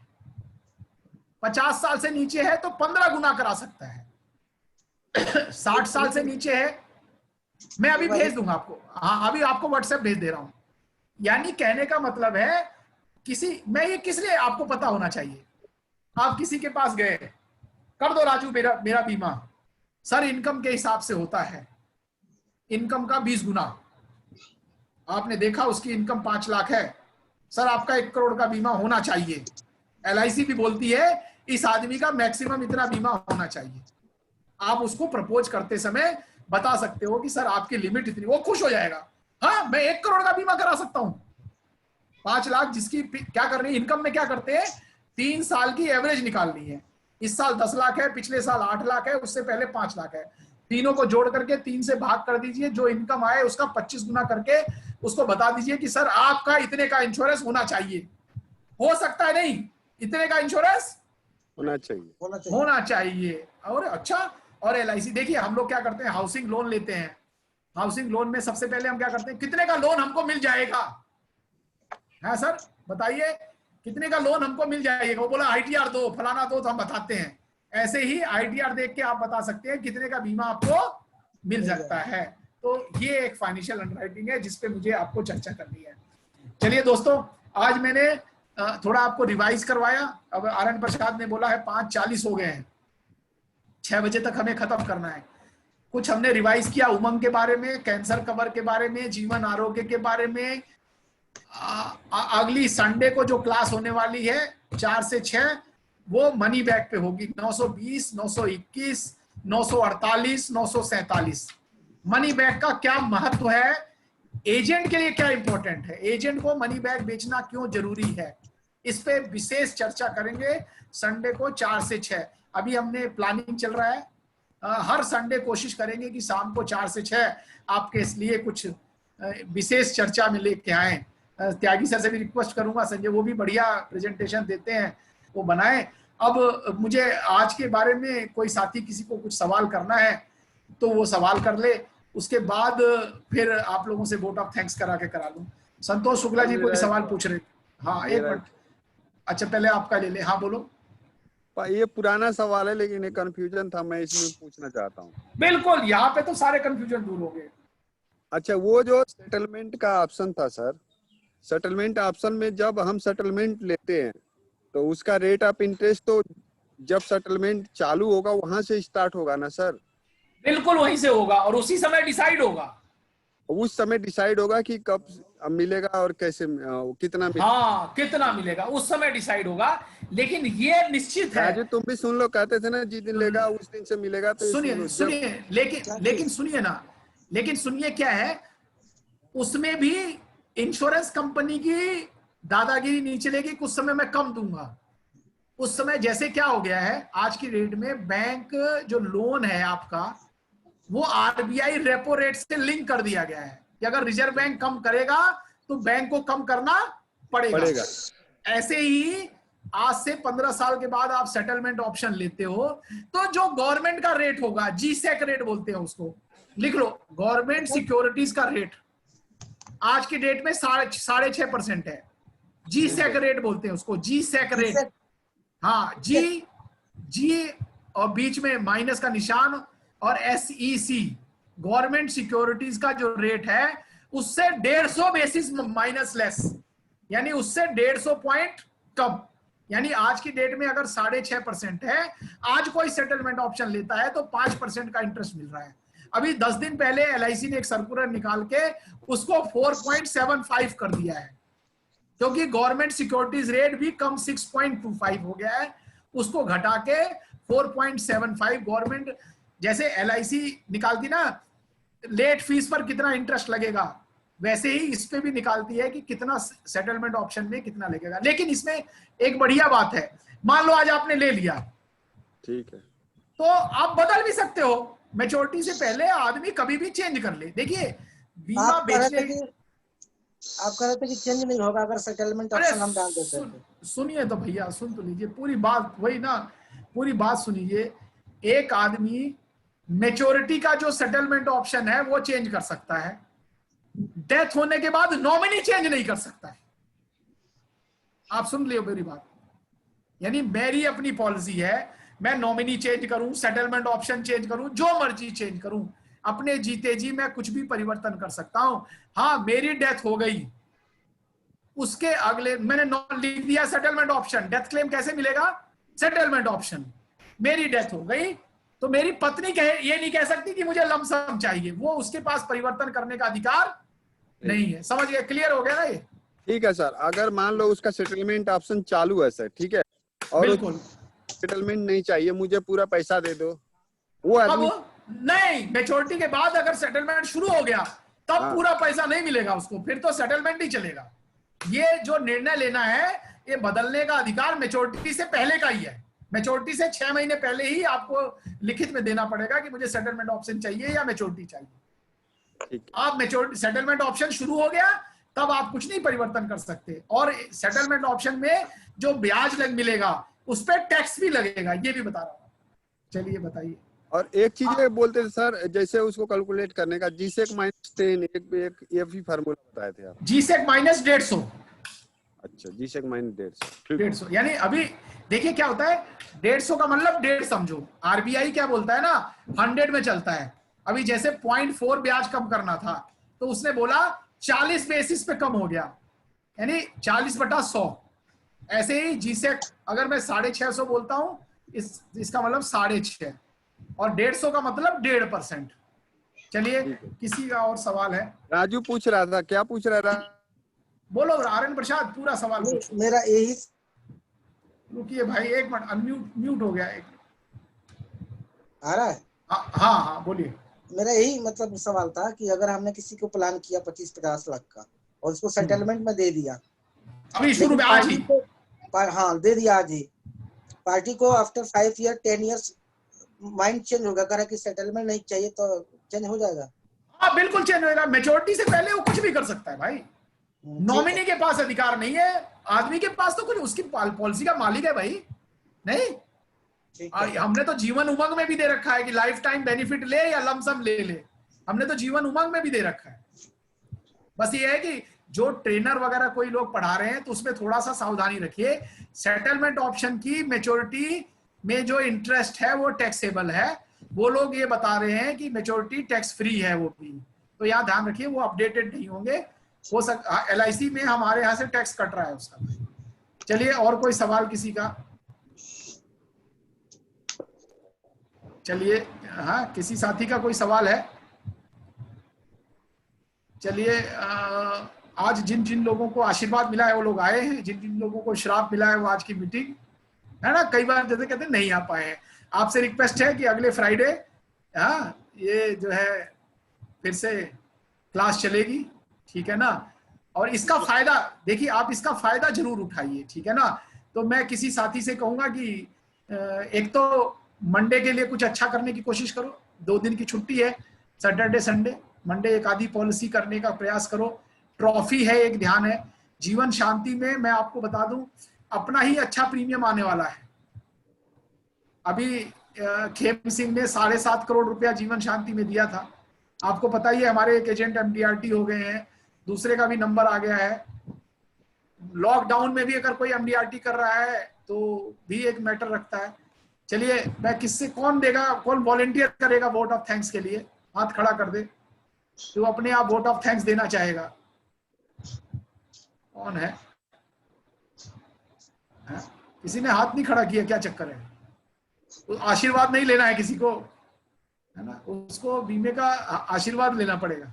50 साल से नीचे है तो 15 गुना करा सकता है। 60 साल से नीचे है, मैं अभी भेज दूंगा आपको, हाँ अभी आपको व्हाट्सएप भेज दे रहा हूं। यानी कहने का मतलब है, मैं ये किस लिए आपको पता होना चाहिए। आप किसी के पास गए, कर दो राजू मेरा बीमा, सर इनकम के हिसाब से होता है, इनकम का 20 गुना। आपने देखा उसकी इनकम 5 लाख है, सर आपका 1 करोड़ का बीमा होना चाहिए। LIC भी बोलती है इस आदमी का मैक्सिमम इतना बीमा होना चाहिए। आप उसको प्रपोज करते समय बता सकते हो कि सर आपकी लिमिट इतनी, वो खुश हो जाएगा। हाँ मैं 1 करोड़ का बीमा करा सकता हूं। 5 लाख जिसकी क्या करनी है, इनकम में क्या करते हैं, 3 साल की एवरेज निकालनी है। इस साल 10 लाख है, पिछले साल 8 लाख है, उससे पहले 5 लाख है। तीनों को जोड़ करके 3 से भाग कर दीजिए, जो इनकम आए उसका 25 गुना करके उसको बता दीजिए कि सर आपका इतने का इंश्योरेंस होना चाहिए। हो सकता है नहीं, इतने का इंश्योरेंस होना चाहिए, होना चाहिए। और अच्छा, और LIC देखिए, हम लोग क्या करते हैं, हाउसिंग लोन लेते हैं। हाउसिंग लोन में सबसे पहले हम क्या करते हैं, कितने का लोन हमको मिल जाएगा, है सर बताइए कितने का लोन हमको मिल जाएगा। वो बोला ITR दो, फलाना दो, तो हम बताते हैं। ऐसे ही ITR देख के आप बता सकते हैं कितने का बीमा आपको मिल सकता है। तो ये एक फाइनेंशियल अंडरराइटिंग है जिसपे मुझे आपको चर्चा करनी है। चलिए दोस्तों, आज मैंने थोड़ा आपको रिवाइज करवाया। अब आनंद प्रसाद ने बोला है 5:40 हो गए हैं, 6 बजे तक हमें खत्म करना है। कुछ हमने रिवाइज किया उमंग के बारे में, कैंसर कवर के बारे में, जीवन आरोग्य के बारे में। अगली संडे को जो क्लास होने वाली है 4 से 6, वो मनी बैक पे होगी। 920, 921, 948, 947। मनी बैक का क्या महत्व है, एजेंट के लिए क्या इंपॉर्टेंट है, एजेंट को मनी बैक बेचना क्यों जरूरी है, इस पे विशेष चर्चा करेंगे संडे को 4 से 6। अभी हमने प्लानिंग चल रहा है, हर संडे कोशिश करेंगे कि शाम को 4 से 6 आपके लिए कुछ विशेष चर्चा में लेके आए। त्यागी सर से भी रिक्वेस्ट करूंगा, संजय वो भी बढ़िया प्रेजेंटेशन देते हैं, वो बनाएं। अब मुझे आज के बारे में कोई साथी किसी को कुछ सवाल करना है तो वो सवाल कर ले, उसके बाद फिर आप लोगों से वोट ऑफ थैंक्स करा लूं। संतोष शुक्ला जी कोई सवाल पूछ रहे? हाँ एक मिनट, अच्छा पहले आपका ले ले। हाँ बोलो। ये पुराना सवाल है लेकिन एक कंफ्यूजन था, मैं इसमें पूछना चाहता हूँ। बिल्कुल, यहाँ पे तो सारे कंफ्यूजन दूर हो गए। अच्छा, वो जो सेटलमेंट का ऑप्शन था सर, सेटलमेंट ऑप्शन में जब हम सेटलमेंट लेते हैं तो उसका रेट ऑफ इंटरेस्ट तो जब सेटलमेंट चालू होगा वहां से स्टार्ट होगा ना सर? बिल्कुल वहीं से होगा और उसी समय डिसाइड होगा। उस समय डिसाइड होगा कि कब मिलेगा और कैसे कितना मिलेगा। हाँ, कितना मिलेगा उस समय डिसाइड होगा, लेकिन ये निश्चित है। राजू तुम भी सुन लो, कहते थे ना जिस दिन लेगा उस दिन से मिलेगा। तो सुनिए लेकिन सुनिए ना, लेकिन सुनिए क्या है, उसमें भी इंश्योरेंस कंपनी की दादागिरी नहीं चलेगी, कुछ समय मैं कम दूंगा। उस समय जैसे क्या हो गया है आज की डेट में, बैंक जो लोन है आपका वो आरबीआई रेपो रेट से लिंक कर दिया गया है कि अगर रिजर्व बैंक कम करेगा तो बैंक को कम करना पड़ेगा। ऐसे ही आज से 15 साल के बाद आप सेटलमेंट ऑप्शन लेते हो तो जो गवर्नमेंट का रेट होगा, जीसेक रेट बोलते हैं उसको, लिख लो, गवर्नमेंट सिक्योरिटीज का रेट आज की डेट में 6.5% है। जीसेक रेट बोलते हैं उसको, जीसेक रेट। हाँ, जी और बीच में माइनस का निशान और SEC, गवर्नमेंट सिक्योरिटीज का जो रेट है उससे 150 बेसिस माइनस लेस, यानी उससे 150 पॉइंट कम। यानी आज की डेट में अगर 6.5% है, आज कोई सेटलमेंट ऑप्शन लेता है तो 5% का इंटरेस्ट मिल रहा है। अभी 10 दिन पहले LIC ने एक सर्कुलर निकाल के उसको 4.75 कर दिया है, क्योंकि गवर्नमेंट सिक्योरिटीज रेट भी कम 6.25 हो गया है, उसको घटा के 4.75। गवर्नमेंट जैसे LIC निकालती ना लेट फीस पर कितना इंटरेस्ट लगेगा, वैसे ही इस पे भी निकालती है कि कितना सेटलमेंट ऑप्शन में कितना लगेगा। लेकिन इसमें एक बढ़िया बात है, मान लो आज आपने ले लिया, ठीक है, तो आप बदल भी सकते हो। मैच्योरिटी से पहले आदमी कभी भी चेंज कर ले। देखिए बीमा बेचने, आप कह रहे थे कि चेंज नहीं होगा अगर सेटलमेंट ऑप्शन हम डाल देते हैं। सुनिए तो भैया, सुन तो लीजिए पूरी बात, वही ना, पूरी बात सुनिए। एक आदमी मैच्योरिटी का जो सेटलमेंट ऑप्शन है वो चेंज कर सकता है, डेथ होने के बाद नॉमिनी चेंज नहीं कर सकता है। आप सुन लियो मेरी बात, यानी मेरी अपनी पॉलिसी है, मैं नॉमिनी चेंज करूं, सेटलमेंट ऑप्शन चेंज करूं, जो मर्जी चेंज करूं, अपने जीते जी मैं कुछ भी परिवर्तन कर सकता हूं। हाँ, मेरी डेथ हो गई, उसके अगले मैंने लिख दिया सेटलमेंट ऑप्शन, डेथ क्लेम कैसे मिलेगा? Settlement option. मेरी डेथ हो गई तो मेरी पत्नी ये नहीं कह सकती कि मुझे लमसम चाहिए, वो उसके पास परिवर्तन करने का अधिकार नहीं है। समझ गए? क्लियर हो गया ना ये? ठीक है सर। अगर मान लो उसका सेटलमेंट ऑप्शन चालू है सर, ठीक है, और बिल्कुल सेटलमेंट नहीं चाहिए, मुझे पूरा पैसा दे दो, वो आदमी नहीं, मैच्योरिटी के बाद अगर सेटलमेंट शुरू हो गया तब पूरा पैसा नहीं मिलेगा उसको, फिर तो सेटलमेंट नहीं चलेगा। ये जो निर्णय लेना है, ये बदलने का अधिकार मैच्योरिटी से पहले का ही है। मैच्योरिटी से 6 महीने पहले ही आपको लिखित में देना पड़ेगा कि मुझे सेटलमेंट ऑप्शन चाहिए या मैच्योरिटी चाहिए। आप मैच्योरिटी सेटलमेंट ऑप्शन शुरू हो गया तब आप कुछ नहीं परिवर्तन कर सकते, और सेटलमेंट ऑप्शन में जो ब्याज मिलेगा उस पर टैक्स भी लगेगा, ये भी बता रहा हूँ। चलिए बताइए। और एक चीज बोलते थे सर, जैसे उसको कैलकुलेट करने का जीसेक -10 एक ये भी फार्मूला बताए थे आप। जीसेक -150। अच्छा, जीसेक -150 यानी अभी देखिए क्या होता है, 150 का मतलब 1.5 समझो। आरबीआई क्या बोलता है ना, 100 में चलता है। अभी जैसे 0.4 ब्याज कम करना था तो उसने बोला 40 बेसिस पे कम हो गया, यानी 40/100। ऐसे ही जीसेक अगर मैं 650 बोलता हूं, इसका मतलब 6.5, और 150 का मतलब 1.5%। चलिए, किसी का और सवाल है? राजू पूछ रहा था, क्या पूछ रहा था? बोलो आर्यन प्रसाद, पूरा सवाल पूछो। मेरा यही, रुकिए भाई एक मिनट, म्यूट हो गया। एक आ रहा है? हाँ हाँ बोलिए। मेरा यही मतलब सवाल था कि अगर हमने किसी को प्लान किया 25-50 लाख का और उसको सेटलमेंट में दे दिया, अभी शुरू में आज ही, हाँ दे दिया आज ही, पार्टी को after 5 year 10 years mind change होगा, कह रहा कि सेटलमेंट नहीं चाहिए, तो चेंज हो जाएगा? हाँ बिल्कुल चेंज होगा। मैच्योरिटी से पहले वो कुछ भी कर सकता है भाई। नॉमिनी के पास अधिकार नहीं है, आदमी के पास तो कुछ, उसकी पॉलिसी का मालिक है भाई। नहीं, हमने तो जीवन उमंग में भी दे रखा है कि लाइफ टाइम बेनिफिट ले या लमसम ले। हमने तो जीवन उमंग में भी दे रखा है। बस ये है कि जो ट्रेनर वगैरह कोई लोग पढ़ा रहे हैं तो उसमें थोड़ा सा सावधानी रखिए। सेटलमेंट ऑप्शन की मैच्योरिटी में जो इंटरेस्ट है वो टैक्सेबल है। वो लोग ये बता रहे हैं कि मैच्योरिटी टैक्स फ्री है वो भी, तो यहाँ ध्यान रखिए वो अपडेटेड नहीं होंगे। हो LIC में हमारे यहाँ से टैक्स कट रहा है उसका। चलिए और कोई सवाल किसी का? चलिए, हाँ किसी साथी का कोई सवाल है? चलिए, आज जिन जिन लोगों को आशीर्वाद मिला है वो लोग आए हैं, जिन जिन लोगों को श्राप मिला है वो आज की मीटिंग है ना, कई बार जैसे कहते हैं नहीं आ पाए हैं। आपसे रिक्वेस्ट है कि अगले फ्राइडे ये जो है फिर से क्लास चलेगी, ठीक है ना। और इसका फायदा देखिए, आप इसका फायदा जरूर उठाइए, ठीक है ना। तो मैं किसी साथी से कहूंगा कि एक तो मंडे के लिए कुछ अच्छा करने की कोशिश करो, 2 दिन की छुट्टी है, सैटरडे संडे, मंडे एक आधी पॉलिसी करने का प्रयास करो। ट्रॉफी है, एक ध्यान है। जीवन शांति में मैं आपको बता दूं अपना ही अच्छा प्रीमियम आने वाला है। अभी खेम सिंह ने 7.5 करोड़ रुपया जीवन शांति में दिया था। आपको पता ही है हमारे एक एजेंट MDRT हो गए हैं, दूसरे का भी नंबर आ गया है। लॉकडाउन में भी अगर कोई MDRT कर रहा है तो भी एक मैटर रखता है। चलिए, मैं किससे, कौन देगा, कौन वॉलेंटियर करेगा वोट ऑफ थैंक्स के लिए? हाथ खड़ा कर दे तो अपने आप वोट ऑफ थैंक्स देना चाहेगा। कौन है? किसी ने हाथ नहीं खड़ा किया, क्या चक्कर है? तो आशीर्वाद नहीं लेना है किसी को, है ना, उसको बीमे का आशीर्वाद लेना पड़ेगा,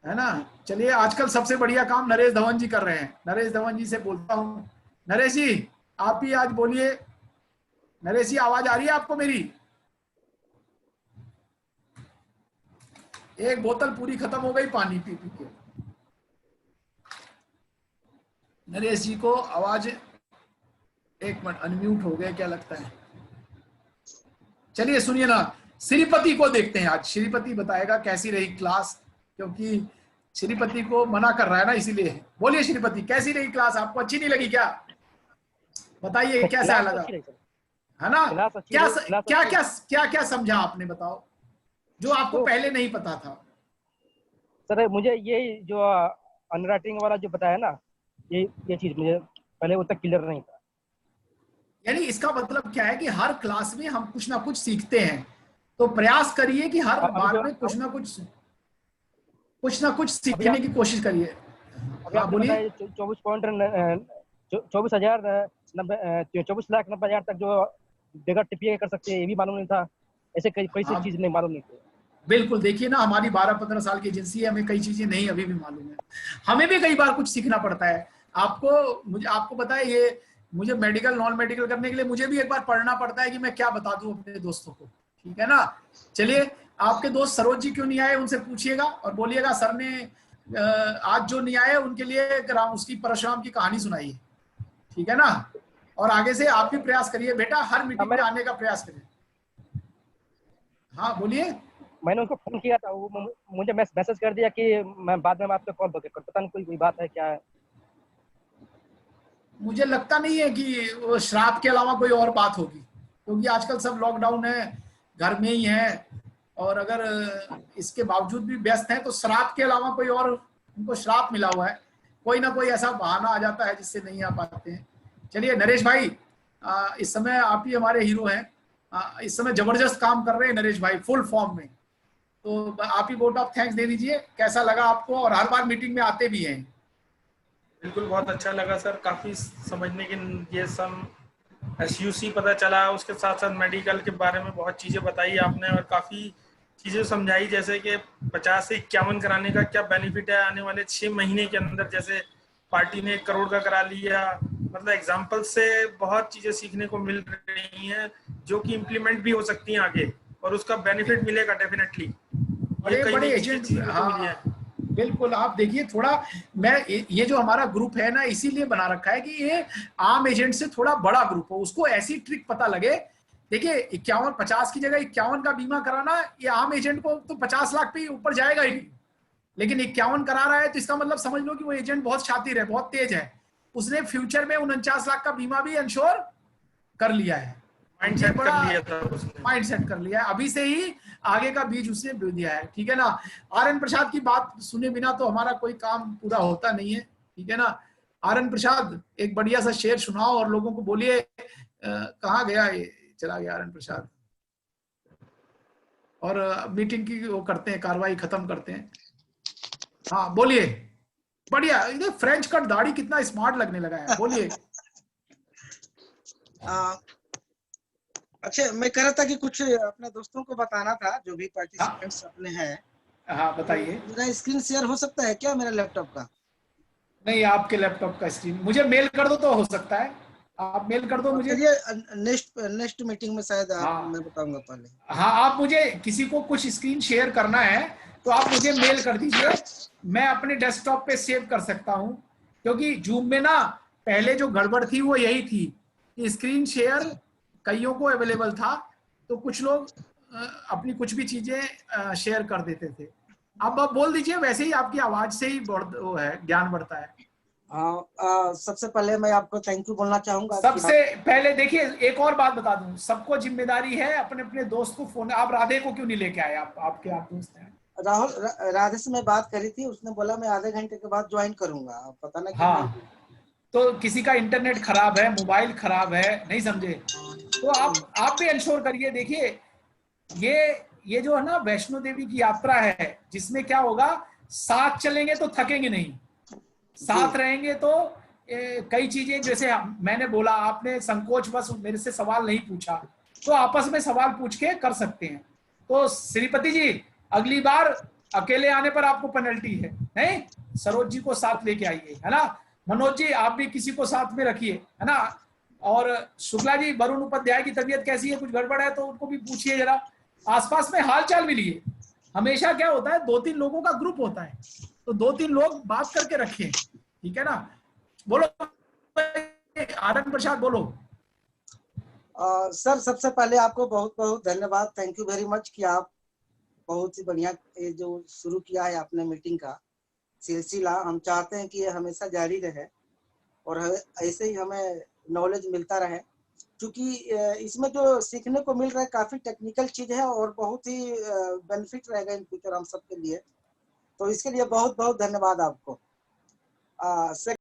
है ना। चलिए, आजकल सबसे बढ़िया काम नरेश धवन जी कर रहे हैं। नरेश धवन जी से बोलता हूँ, नरेश जी आप ही आज बोलिए। नरेश जी आवाज आ रही है आपको मेरी? एक बोतल पूरी खत्म हो गई पानी पी पी के। नरेश जी को आवाज, एक मिनट, अनम्यूट हो गए क्या लगता है। चलिए सुनिए ना, श्रीपति को देखते हैं आज। श्रीपति बताएगा कैसी रही क्लास, क्योंकि श्रीपति को मना कर रहा है ना, इसीलिए। बोलिए श्रीपति, कैसी रही क्लास? आपको अच्छी नहीं लगी क्या? बताइए कैसा लगा, है ना। क्या समझा आपने, बताओ जो आपको पहले नहीं पता था। सर मुझे ये जो अनराइटिंग वाला जो बताया ना, ये चीज मुझे पहले उतना क्लियर नहीं था। यानी इसका मतलब क्या है कि हर क्लास में हम कुछ ना कुछ सीखते हैं, तो प्रयास करिए कि हर बार में कुछ ना कुछ सीखने की कोशिश करिए। बोलिए। 24,90,000 तक जो बगैर टीपीए कर सकते हैं, ये भी मालूम नहीं था। ऐसे कई चीज नहीं मालूम नहीं थी। बिल्कुल, देखिए ना, हमारी 12-15 साल की एजेंसी है, हमें कई चीजें नहीं अभी भी मालूम है। हमें भी कई बार कुछ सीखना पड़ता है। आपको पता है, ये मुझे मेडिकल नॉन मेडिकल करने के लिए मुझे भी एक बार पढ़ना पड़ता है कि मैं क्या बता दूं अपने दोस्तों को, ठीक है ना। चलिए, आपके दोस्त सरोज जी क्यों नहीं आए, उनसे पूछिएगा और बोलिएगा सर ने आज जो नहीं आए उनके लिए उसकी परशुराम की कहानी सुनाइए, ठीक है ना। और आगे से आप भी प्रयास करिए बेटा, हर मीटिंग में आने का प्रयास करिए। हाँ बोलिए। मैंने उनको फोन किया था, वो मुझे मैसेज कर दिया कि मैं बाद में आपको कॉल बैक करूं। पता नहीं कोई बात है क्या है। मुझे लगता नहीं है कि वो श्राप के अलावा कोई और बात होगी, क्योंकि आजकल सब लॉकडाउन है, घर में ही है, और अगर इसके बावजूद भी व्यस्त हैं तो श्राप के अलावा कोई और उनको श्राप मिला हुआ है। कोई ना कोई ऐसा बहाना आ जाता है जिससे नहीं आ पाते हैं। चलिए नरेश भाई, इस समय आप ही हमारे हीरो हैं। इस समय जबरदस्त काम कर रहे हैं नरेश भाई, फुल फॉर्म में। तो आप ही वोट ऑफ थैंक्स दे दीजिए, कैसा लगा आपको, और हर बार मीटिंग में आते भी हैं। बिल्कुल, बहुत अच्छा लगा सर। काफ़ी समझने की ये सब SUC पता चला, उसके साथ साथ मेडिकल के बारे में बहुत चीज़ें बताई आपने, और काफ़ी चीज़ें समझाई, जैसे कि 50 से 51 कराने का क्या बेनिफिट है आने वाले 6 महीने के अंदर। जैसे पार्टी ने 1 करोड़ का करा लिया, मतलब एग्जाम्पल से बहुत चीज़ें सीखने को मिल रही हैं जो कि इम्प्लीमेंट भी हो सकती हैं आगे, और उसका बेनिफिट मिलेगा डेफिनेटली। बड़े एजेंट, हाँ बिल्कुल। आप देखिए, थोड़ा मैं ये जो हमारा ग्रुप है ना, इसीलिए बना रखा है कि ये आम एजेंट से थोड़ा बड़ा ग्रुप हो, उसको ऐसी ट्रिक पता लगे। देखिए 50 की जगह 51 का बीमा कराना, ये आम एजेंट को तो 50 लाख पे ऊपर जाएगा ही नहीं, लेकिन 51 करा रहा है तो इसका मतलब समझ लो कि वो एजेंट बहुत शातिर है, बहुत तेज है। उसने फ्यूचर में 49 लाख का बीमा भी इंश्योर कर लिया है। माइंड ये सेट बड़ा कर लिया था उसने। माइंड सेट कर लिया है, अभी से ही आगे का बीज उसने बो दिया है। ठीक है ना। आर.एन. प्रसाद की बात सुने बिना तो हमारा कोई काम पूरा होता नहीं है। ठीक है ना। आर.एन. प्रसाद एक बढ़िया सा शेर सुनाओ और लोगों को बोलिए। कहाँ गया ये, चला गया आर.एन. प्रसाद। और मीटिंग की वो करते हैं, कार्रवाई खत्म करते हैं। हाँ बोलिए। बढ़िया, ये फ्रेंच कट दाढ़ी कितना स्मार्ट लगने लगा है, बोलिए। अच्छा, मैं कह रहा था कि कुछ अपने दोस्तों को बताना था, जो भी पार्टिसिपेंट्स अपने हैं। हाँ बताइए। मेरा स्क्रीन शेयर हो सकता है क्या मेरा लैपटॉप का? नहीं, आपके लैपटॉप का स्क्रीन मुझे मेल कर दो तो हो सकता है। आप मेल कर दो मुझे। चलिए नेक्स्ट मीटिंग में शायद मैं बताऊंगा पहले। हाँ, आप मुझे किसी को कुछ स्क्रीन शेयर करना है तो आप मुझे मेल कर दीजिए, मैं अपने डेस्कटॉप पे सेव कर सकता हूँ। क्योंकि जूम में ना पहले जो गड़बड़ थी वो यही थी कि स्क्रीन शेयर कईयों को अवेलेबल था, तो कुछ लोग अपनी कुछ भी चीजें शेयर कर देते थे। अब आप बोल दीजिए, वैसे ही आपकी आवाज से ही वो है, ज्ञान बढ़ता है। सबसे पहले मैं आपको थैंक यू बोलना चाहूंगा। सबसे पहले देखिए, एक और बात बता दूं, सबको जिम्मेदारी है अपने अपने दोस्त को फोन। आप राधे को क्यों नहीं लेके आए? आपके आप दोस्त हैं। राहुल, राधे से मैं बात करी थी, उसने बोला मैं आधे घंटे के बाद ज्वाइन करूंगा। पता नहीं हाँ, तो किसी का इंटरनेट खराब है, मोबाइल खराब है, नहीं समझे, तो आप भी इंश्योर करिए। देखिए ये जो है ना वैष्णो देवी की यात्रा है, जिसमें क्या होगा, साथ चलेंगे तो थकेंगे नहीं, साथ रहेंगे तो कई चीजें, जैसे मैंने बोला, आपने संकोच बस मेरे से सवाल नहीं पूछा, तो आपस में सवाल पूछ के कर सकते हैं। तो श्रीपति जी, अगली बार अकेले आने पर आपको पेनल्टी है, नहीं, सरोज जी को साथ लेके आइए, है ना। मनोज जी, आप भी किसी को साथ में रखिए, है ना। और शुक्ला जी, वरुण उपाध्याय की तबीयत कैसी है, कुछ गड़बड़ है तो उनको भी पूछिए जरा, आसपास में हाल चाल भी लिए। हमेशा क्या होता है, 2-3 लोगों का ग्रुप होता है, तो 2-3 लोग बात करके रखिए। ठीक है ना। बोलो आर.एन. प्रसाद, बोलो। सर, सबसे पहले आपको बहुत बहुत धन्यवाद, थैंक यू वेरी मच कि आप बहुत ही बढ़िया ये जो शुरू किया है आपने मीटिंग का सिलसिला। हम चाहते हैं कि ये हमेशा जारी रहे और ऐसे ही हमें नॉलेज मिलता रहे, क्योंकि इसमें जो सीखने को मिल रहा है काफी टेक्निकल चीज है और बहुत ही बेनिफिट रहेगा इन फ्यूचर हम सबके लिए। तो इसके लिए बहुत बहुत धन्यवाद आपको।